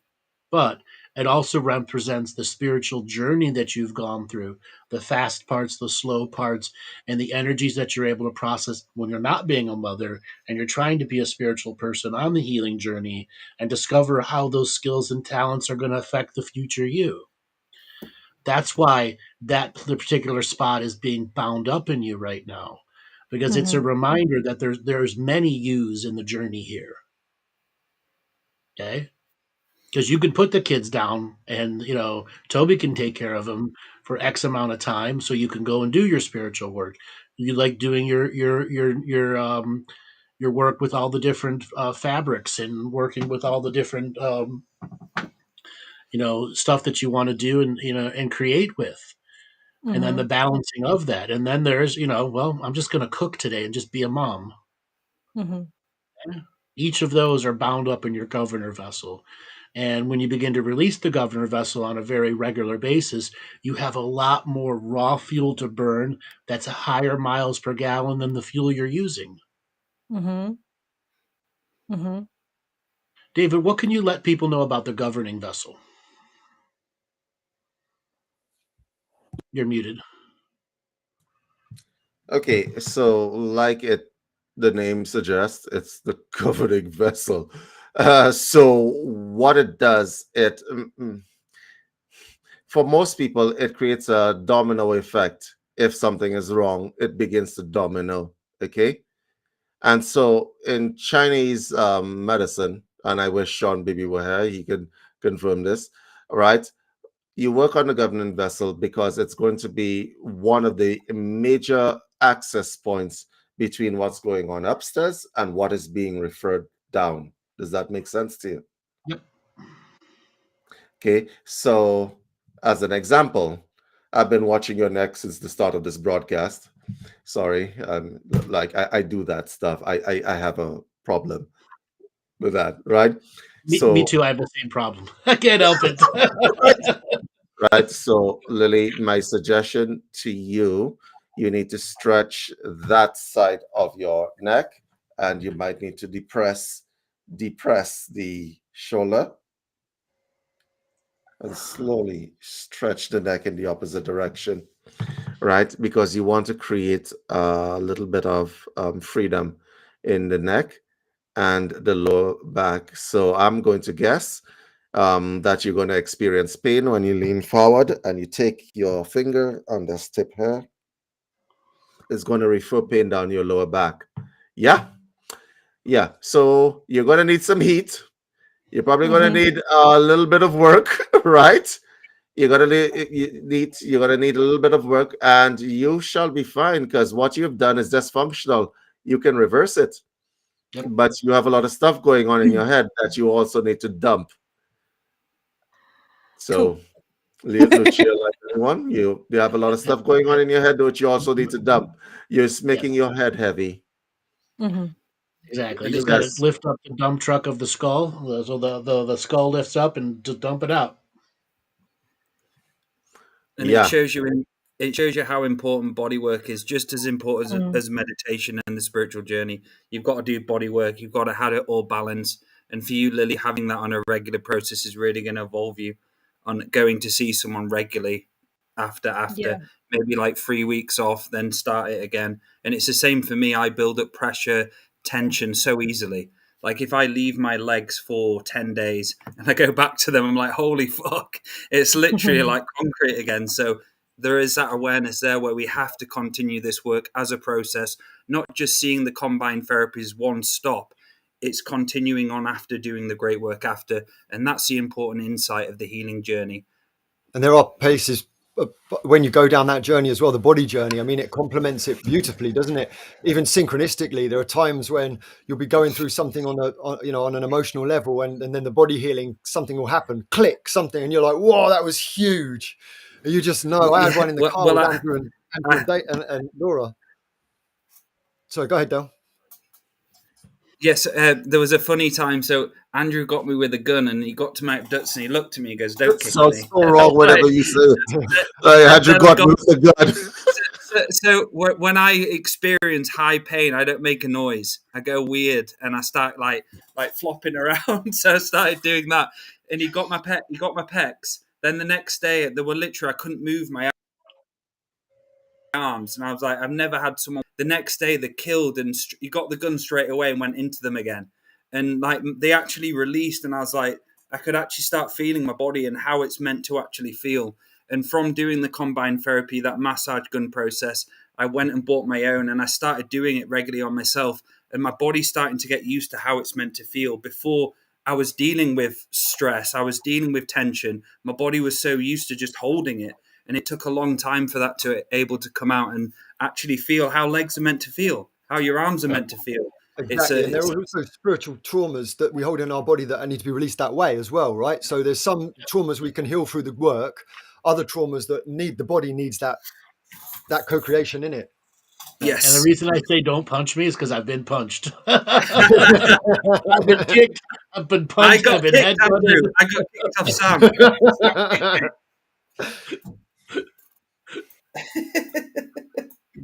But It also represents the spiritual journey that you've gone through, the fast parts, the slow parts, and the energies that you're able to process when you're not being a mother and you're trying to be a spiritual person on the healing journey and discover how those skills and talents are going to affect the future you. That's why that particular spot is being bound up in you right now, because it's a reminder that there's many yous in the journey here. Okay, because you can put the kids down, and Toby can take care of them for X amount of time, so you can go and do your spiritual work. You like doing your work with all the different fabrics and working with all the different stuff that you want to do and create with. And then the balancing of that. And then there's, well, I'm just going to cook today and just be a mom. Each of those are bound up in your governor vessel. And when you begin to release the governor vessel on a very regular basis, you have a lot more raw fuel to burn that's a higher miles per gallon than the fuel you're using. David, what can you let people know about the governing vessel? You're muted. Okay, so like the name suggests, it's the governing vessel. So what it does, for most people, it creates a domino effect. If something is wrong, it begins to domino. Okay, and so in Chinese medicine, and I wish Sean Bibi were here, he could confirm this. Right, you work on the governing vessel because it's going to be one of the major access points between what's going on upstairs and what is being referred down. Does that make sense to you? Yep. Okay, so as an example, I've been watching your neck since the start of this broadcast. Sorry, I do that stuff. I have a problem with that, right? Me too. I have the same problem. I can't help it. Right. So, Lily, my suggestion to you, you need to stretch that side of your neck, and you might need to depress the shoulder and slowly stretch the neck in the opposite direction, right? Because you want to create a little bit of freedom in the neck and the lower back. So I'm going to guess that you're going to experience pain when you lean forward and you take your finger on the tip here. It's going to refer pain down your lower back. Yeah. Yeah. So you're going to need some heat. You're probably going to need a little bit of work, right? You're going to need a little bit of work, and you shall be fine, because what you've done is dysfunctional. You can reverse it. Yep. But you have a lot of stuff going on in your head that you also need to dump. So, Lucia, like everyone, you have a lot of stuff going on in your head which you also need to dump. You're making your head heavy. Exactly. You just got to lift up the dump truck of the skull, so the skull lifts up and just dump it out. And it shows you how important body work is, just as important as meditation and the spiritual journey. You've got to do body work. You've got to have it all balanced. And for you, Lily, having that on a regular process is really going to evolve you on going to see someone regularly after maybe like 3 weeks off, then start it again. And it's the same for me. I build up pressure, tension so easily. Like if I leave my legs for 10 days and I go back to them, I'm like, holy fuck, it's literally like concrete again. So there is that awareness there where we have to continue this work as a process, not just seeing the combined therapies one stop. It's continuing on after doing the great work after. And that's the important insight of the healing journey. And there are places when you go down that journey as well, the body journey. I mean, it complements it beautifully, doesn't it? Even synchronistically, there are times when you'll be going through something on an emotional level, and then the body healing, something will happen, click something, and you're like, whoa, that was huge. And you just know. I had one in the car with Andrew and Laura. Sorry, go ahead, Dale. Yes, there was a funny time. So Andrew got me with a gun, and he got to my abducts, and he looked at me and goes, "Don't kick me." Sounds so wrong, whatever you say. Andrew got me with a gun. So when I experience high pain, I don't make a noise. I go weird, and I start like flopping around. So I started doing that. and he got my pecs. Then the next day, there were literally, I couldn't move my arms, and I was like, I've never had someone. The next day, they killed, and he got the gun straight away and went into them again, and like they actually released, and I was like, I could actually start feeling my body and how it's meant to actually feel. And from doing the combined therapy, that massage gun process, I went and bought my own, and I started doing it regularly on myself, and my body's starting to get used to how it's meant to feel. Before, I was dealing with stress, I was dealing with tension. My body was so used to just holding it, and it took a long time for that to able to come out and actually feel how legs are meant to feel, how your arms are meant to feel. Exactly, and there are also spiritual traumas that we hold in our body that need to be released that way as well, right? So there's some traumas we can heal through the work, other traumas that the body needs that co-creation in it. Yes. And the reason I say don't punch me is because I've been punched. I've been kicked. I've been punched. I've been headbutted. I got kicked off Sam.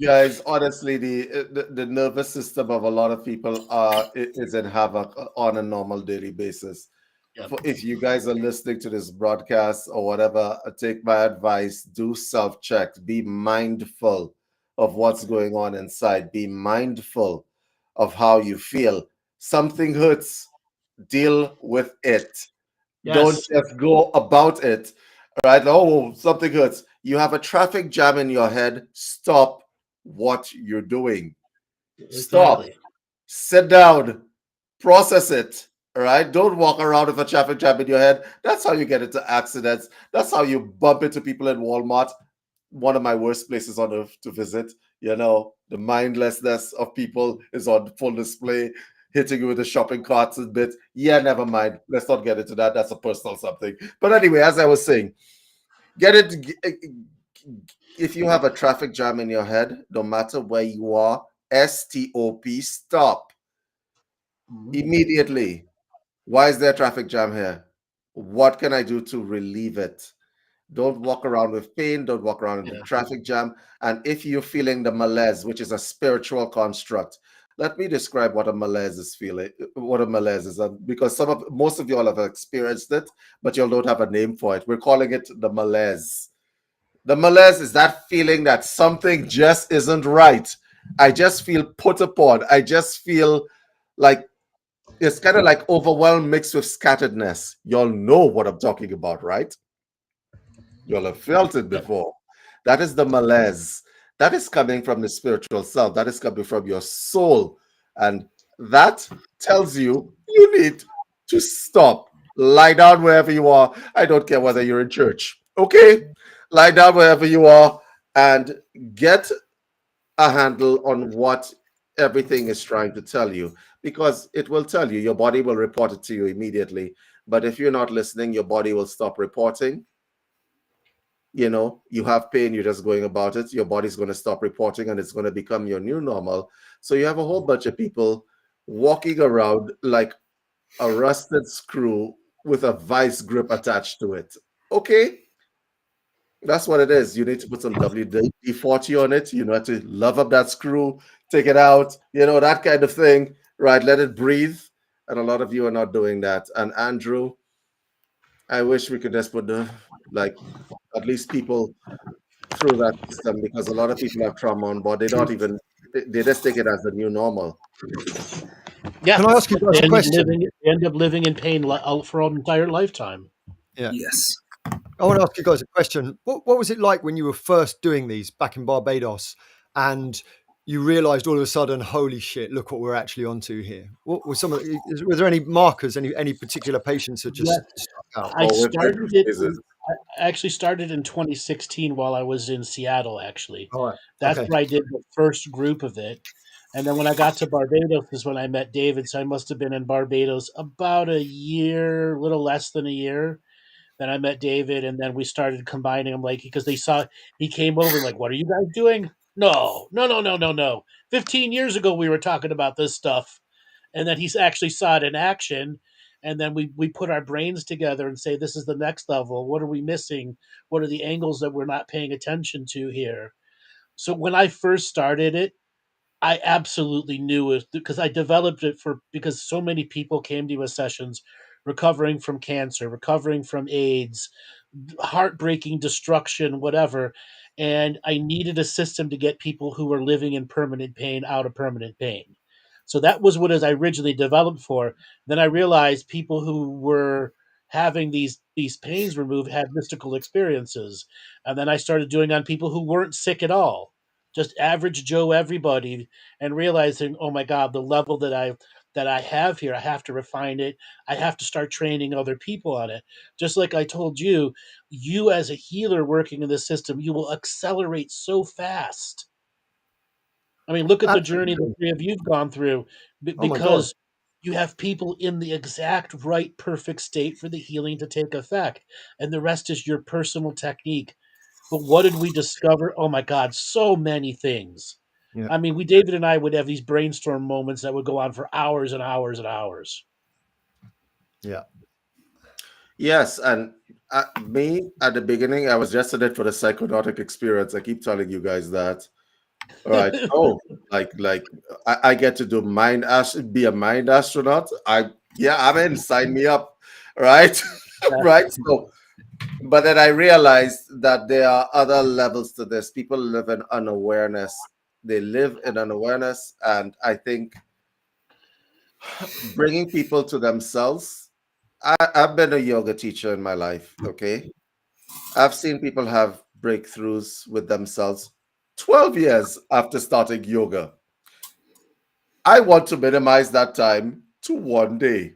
Guys, honestly, the nervous system of a lot of people is in havoc on a normal daily basis. Yep. If you guys are listening to this broadcast or whatever, take my advice, do self-check, be mindful of what's going on inside, be mindful of how you feel. Something hurts, deal with it. Yes. Don't just go about it, right? Oh, something hurts. You have a traffic jam in your head, stop what you're doing. Stop, Exactly. sit down, process it. All right, don't walk around with a traffic jam in your head. That's how you get into accidents. That's how you bump into people in Walmart, one of my worst places on earth to visit. You know, the mindlessness of people is on full display, hitting you with the shopping carts and bits. Yeah, never mind. Let's not get into that. That's a personal something. But anyway, as I was saying, if you have a traffic jam in your head, no matter where you are, stop, stop immediately. Why is there a traffic jam here? What can I do to relieve it? Don't walk around with pain. Don't walk around in the traffic jam. And if you're feeling the malaise, which is a spiritual construct, let me describe what a malaise is feeling. What a malaise is, because most of y'all have experienced it, but y'all don't have a name for it. We're calling it the malaise. The malaise is that feeling that something just isn't right. I just feel put upon. I just feel like it's kind of like overwhelmed mixed with scatteredness. Y'all know what I'm talking about, right? You'll have felt it before. That is the malaise. That is coming from the spiritual self. That is coming from your soul. And that tells you you need to stop. Lie down wherever you are. I don't care whether you're in church. Okay? Lie down wherever you are and get a handle on what everything is trying to tell you, because it will tell you. Your body will report it to you immediately. But if you're not listening, your body will stop reporting. You know, you have pain, you're just going about it, your body's going to stop reporting, and it's going to become your new normal. So you have a whole bunch of people walking around like a rusted screw with a vice grip attached to it. Okay, that's what it is. You need to put some WD-40 on it. You know, to love up that screw, take it out, you know, that kind of thing, right? Let it breathe. And a lot of you are not doing that. And Andrew, I wish we could just put at least people through that system, because a lot of people have trauma on board. They just take it as the new normal. Yeah. Can I ask you guys a question? They end up living in pain for an entire lifetime. Yeah. Yes. I want to ask you guys a question. What was it like when you were first doing these back in Barbados and you realized all of a sudden, holy shit, look what we're actually onto here? What were were there any markers, any particular patients that just stuck out? I actually started in 2016 while I was in Seattle, actually. All right. That's Okay. where I did the first group of it. And then when I got to Barbados is when I met David. So I must have been in Barbados about a year, a little less than a year. Then I met David, and then we started combining them, like, because he came over, like, what are you guys doing? No. 15 years ago, we were talking about this stuff. And then he's actually saw it in action. And then we put our brains together and say, this is the next level. What are we missing? What are the angles that we're not paying attention to here? So when I first started it, I absolutely knew it, because I developed it because so many people came to my sessions recovering from cancer, recovering from AIDS, heartbreaking destruction, whatever. And I needed a system to get people who were living in permanent pain out of permanent pain. So that was what I originally developed for. Then I realized people who were having these pains removed had mystical experiences. And then I started doing on people who weren't sick at all, just average Joe everybody, and realizing, oh my God, the level that I have here, I have to refine it. I have to start training other people on it. Just like I told you, you as a healer working in the system, you will accelerate so fast. I mean, look at the journey the Absolutely. three of you've gone through Oh my God. because you have people in the exact right, perfect state for the healing to take effect. And the rest is your personal technique. But what did we discover? Oh my God, so many things. Yeah. I mean, David and I would have these brainstorm moments that would go on for hours and hours and hours. Yeah. Yes, and me at the beginning, I was just in it for the psychonautic experience. I keep telling you guys that. All right. Oh, like I get to do be a mind astronaut. I'm in. Sign me up. Right. Right. So, but then I realized that there are other levels to this. People live in unawareness. They live in unawareness, and I think bringing people to themselves. I've been a yoga teacher in my life. Okay, I've seen people have breakthroughs with themselves 12 years after starting yoga. I want to minimize that time to 1 day.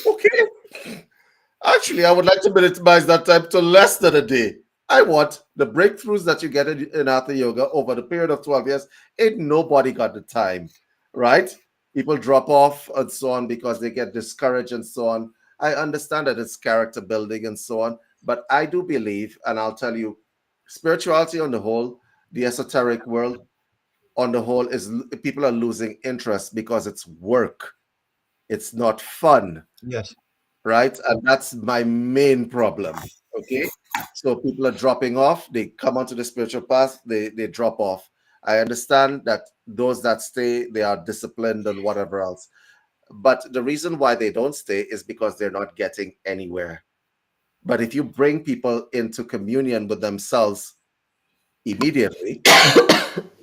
Okay. Actually, I would like to minimize that time to less than a day. I want the breakthroughs that you get in Hatha Yoga over the period of 12 years. Ain't nobody got the time, right? People drop off and so on because they get discouraged and so on. I understand that it's character building and so on, but I do believe, and I'll tell you, spirituality on the whole, the esoteric world on the whole, is people are losing interest because it's work. It's not fun, Yes. right? And that's my main problem. Okay. So people are dropping off, they come onto the spiritual path, they drop off. I understand that those that stay, they are disciplined and whatever else. But the reason why they don't stay is because they're not getting anywhere. But if you bring people into communion with themselves immediately,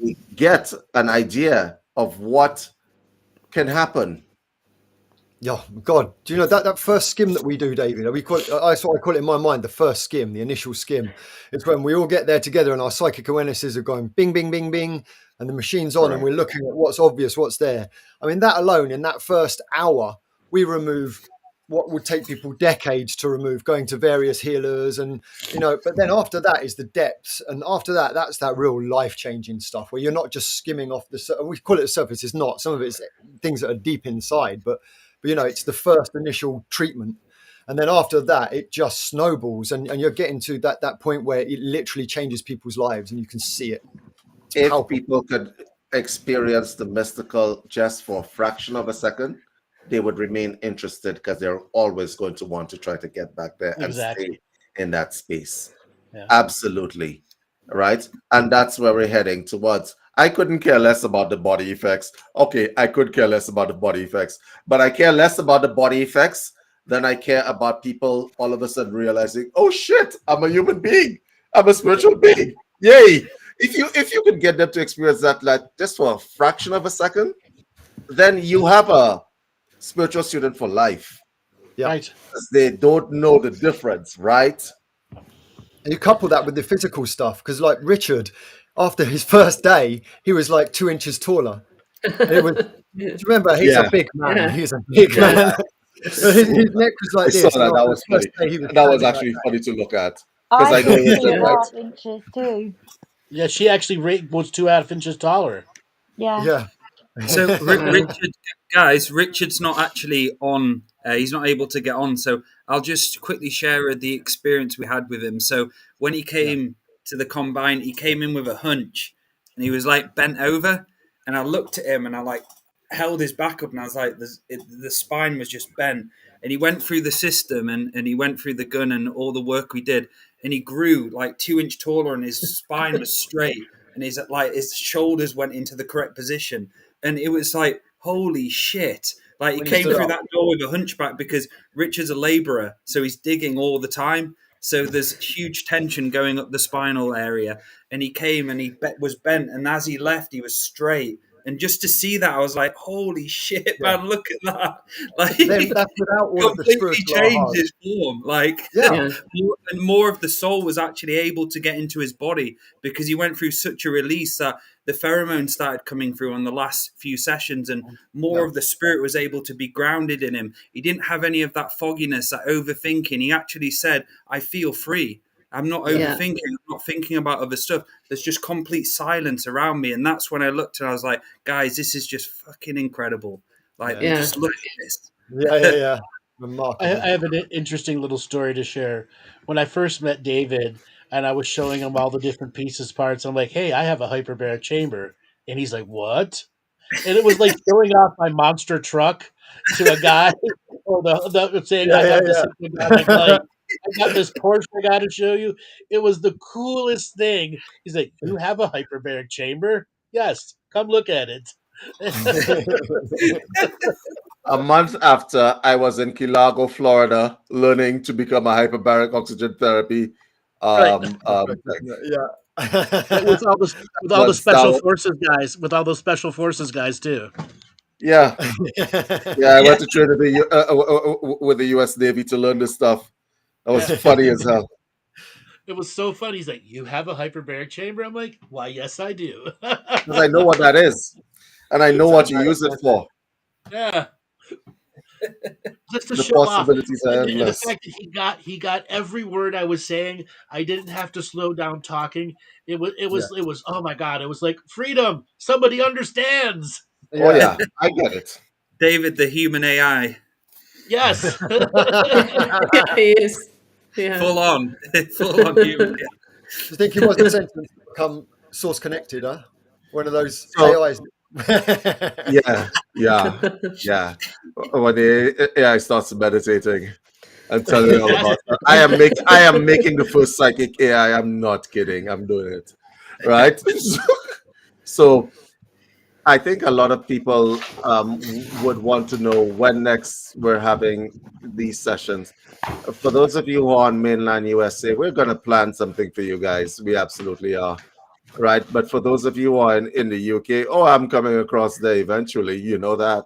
we get an idea of what can happen. Yeah, God, do you know that first skim that we do, David? We call it, I call it in my mind the first skim, the initial skim. It's when we all get there together and our psychic awarenesses are going bing, bing, bing, bing, and the machine's on, and we're looking at what's obvious, what's there. I mean, that alone in that first hour, we remove what would take people decades to remove, going to various healers, and But then after that is the depths, and after that, that's that real life-changing stuff where you're not just skimming off we call it the surface. It's not. Some of it's things that are deep inside, but it's the first initial treatment, and then after that it just snowballs, and you're getting to that point where it literally changes people's lives and you can see it. It's If palpable. people could experience the mystical just for a fraction of a second, they would remain interested because they're always going to want to try to get back there and stay in that space. Yeah. Absolutely. Right. And that's where we're heading towards. I couldn't care less about the body effects. Okay, I could care less about the body effects, but I care less about the body effects than I care about people all of a sudden realizing, oh shit, I'm a human being. I'm a spiritual being. Yay. If you could get them to experience that like just for a fraction of a second, then you have a spiritual student for life. Yeah. Right. Because they don't know the difference, right? And you couple that with the physical stuff, because like Richard, after his first day, he was like 2 inches taller. And it was, do you remember? He's a big man. Yeah. He's a big man. his neck was like I this. saw that. That was funny. That was actually funny to look at. Because I know I'm Richard, right? 2.5 inches too. Yeah, she actually was 2.5 inches taller. Yeah. Yeah. So Richard's not actually on. He's not able to get on. So I'll just quickly share the experience we had with him. So when he came to the Combine, he came in with a hunch, and he was like bent over. And I looked at him, and I like held his back up, and I was like, the spine was just bent. And he went through the system, and he went through the gun and all the work we did, and he grew like 2 inch taller, and his spine was straight, and his shoulders went into the correct position. And it was like, holy shit, Like, he When you came stood through up. that door with a hunchback because Richard's a labourer, so he's digging all the time. So there's huge tension going up the spinal area. And he came and he was bent, and as he left, he was straight. And just to see that, I was like, "Holy shit, Yeah. man! Look at that!" Like, Then that's without all of the completely spiritual changed aha. his form. Like, Yeah. more of the soul was actually able to get into his body because he went through such a release that the pheromones started coming through on the last few sessions, and more of the spirit was able to be grounded in him. He didn't have any of that fogginess, that overthinking. He actually said, "I feel free. I'm not overthinking. I'm not thinking about other stuff. There's just complete silence around me." And that's when I looked and I was like, "Guys, this is just fucking incredible. Like, just look at this." Yeah. Remarkable. I have an interesting little story to share. When I first met David and I was showing him all the different pieces, parts, I'm like, "Hey, I have a hyperbaric chamber." And he's like, "What?" And it was like showing off my monster truck to a guy or the saying, "I have this hypnagogic light. I got this Porsche I got to show you." It was the coolest thing. He's like, "You have a hyperbaric chamber?" "Yes, come look at it." A month after, I was in Key Largo, Florida, learning to become a hyperbaric oxygen therapy Right. tech. Yeah. with all the special forces guys, too. Yeah. I went to train with the U.S. Navy to learn this stuff. That was funny as hell. It was so funny. He's like, "You have a hyperbaric chamber?" I'm like, "Why, yes, I do." Because I know what that is. And I know what you use it for. Yeah. Just to The show off. possibilities are And the endless. fact that he got every word I was saying. I didn't have to slow down talking. It was oh my God, it was like freedom. Somebody understands. Oh yeah, I get it. David, the human AI. Yes. He is. Yeah. Full on human. Do you think he wasn't sentenced to become source connected, huh? One of those So- AIs. Yeah. When the AI starts meditating and telling you all about that. I am making the first psychic AI. I'm not kidding. I'm doing it. Right? So I think a lot of people would want to know when next we're having these sessions. For those of you who are on mainland USA, we're going to plan something for you guys. We absolutely are. Right. But for those of you who are in the UK, I'm coming across there eventually. You know that.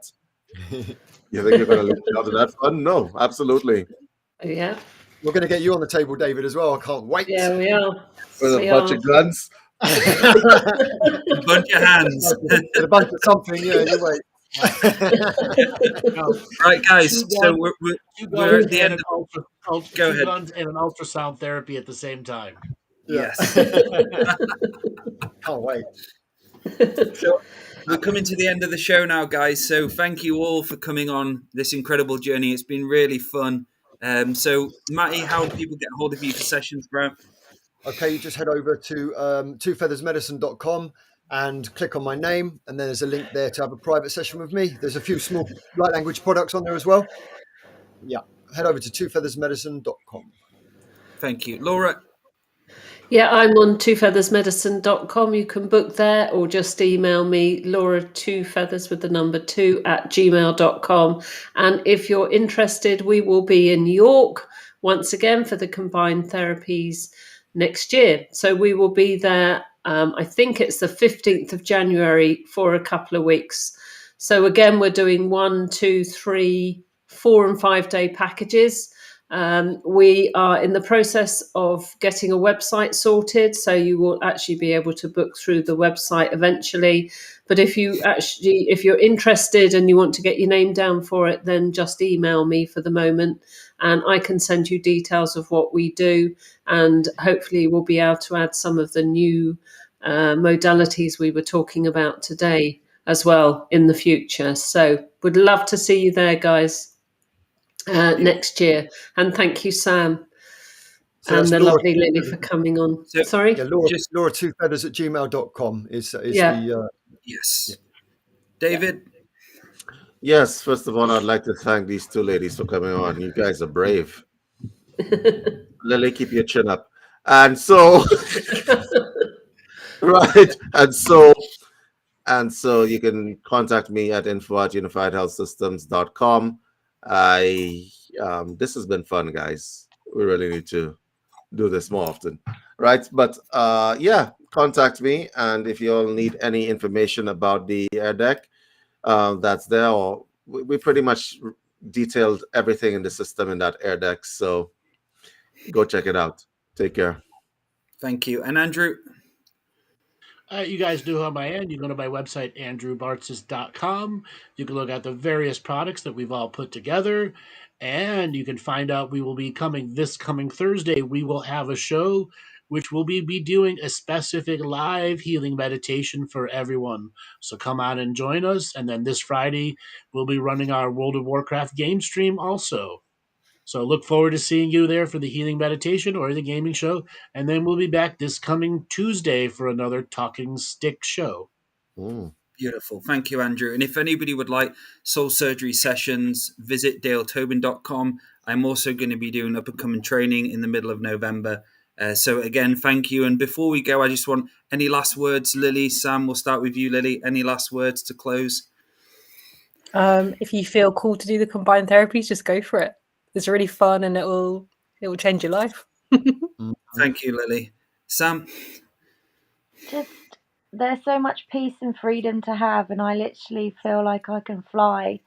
You think you're going to lose out of that fun? No, absolutely. Yeah. We're going to get you on the table, David, as well. I can't wait. Yeah, we are. With a bunch of guns. A bunch of hands. With a bunch of something. Yeah, you wait. Right, guys. So we're at the end of. Go ahead. Guns and an ultrasound therapy at the same time. Yes. Can't wait. So we're coming to the end of the show now, guys. So thank you all for coming on this incredible journey. It's been really fun. So Matty, how do people get a hold of you for sessions, bro? Okay, you just head over to twofeathersmedicine.com and click on my name, and then there's a link there to have a private session with me. There's a few small light language products on there as well. Yeah, head over to twofeathersmedicine.com. Thank you. Laura? Yeah, I'm on twofeathersmedicine.com. You can book there or just email me, Laura2feathers with the number 2 @gmail.com. And if you're interested, we will be in York once again for the Combined Therapies next year. So we will be there, I think it's the 15th of January for a couple of weeks. So again, we're doing 1, 2, 3, 4 and 5 day packages. We are in the process of getting a website sorted, so you will actually be able to book through the website eventually. But if you're interested and you want to get your name down for it, then just email me for the moment, and I can send you details of what we do, and hopefully we'll be able to add some of the new modalities we were talking about today as well in the future. So would love to see you there, guys. Next year, and thank you, Sam, and the lovely Lily for coming on. So, Sorry, yeah, Laura2feathers@gmail.com is Yeah. the yes. David? Yes, first of all, I'd like to thank these two ladies for coming on. You guys are brave. Lily, keep your chin up. And so, right. And so, And so you can contact me at info@unifiedhealthsystems.com. This has been fun, guys. We really need to do this more often, right? But yeah, contact me. And if you all need any information about the air deck, that's there, or we pretty much detailed everything in the system in that air deck. So go check it out. Take care. Thank you. And Andrew? You guys know on my end. You go to my website, andrewbartzis.com. You can look at the various products that we've all put together. And you can find out we will be coming this coming Thursday. We will have a show which will be doing a specific live healing meditation for everyone. So come on and join us. And then this Friday, we'll be running our World of Warcraft game stream also. So look forward to seeing you there for the healing meditation or the gaming show. And then we'll be back this coming Tuesday for another Talking Stick show. Beautiful. Thank you, Andrew. And if anybody would like soul surgery sessions, visit daletobin.com. I'm also going to be doing up and coming training in the middle of November. So again, thank you. And before we go, I just want any last words, Lily, Sam, we'll start with you, Lily. Any last words to close? If you feel called to do the combined therapies, just go for it. It's really fun and it will change your life. Thank you, Lily. Sam? Just, there's so much peace and freedom to have, and I literally feel like I can fly.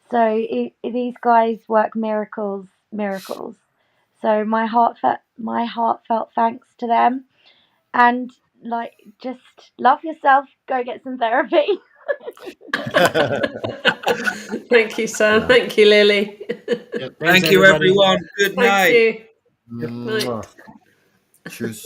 So these guys work miracles. So my heartfelt thanks to them, and like, just love yourself. Go get some therapy. Thank you, Sam. Thank you, Lily. Yep, Thank you, everyone. Good night. Thank you. Mwah. Tschüss.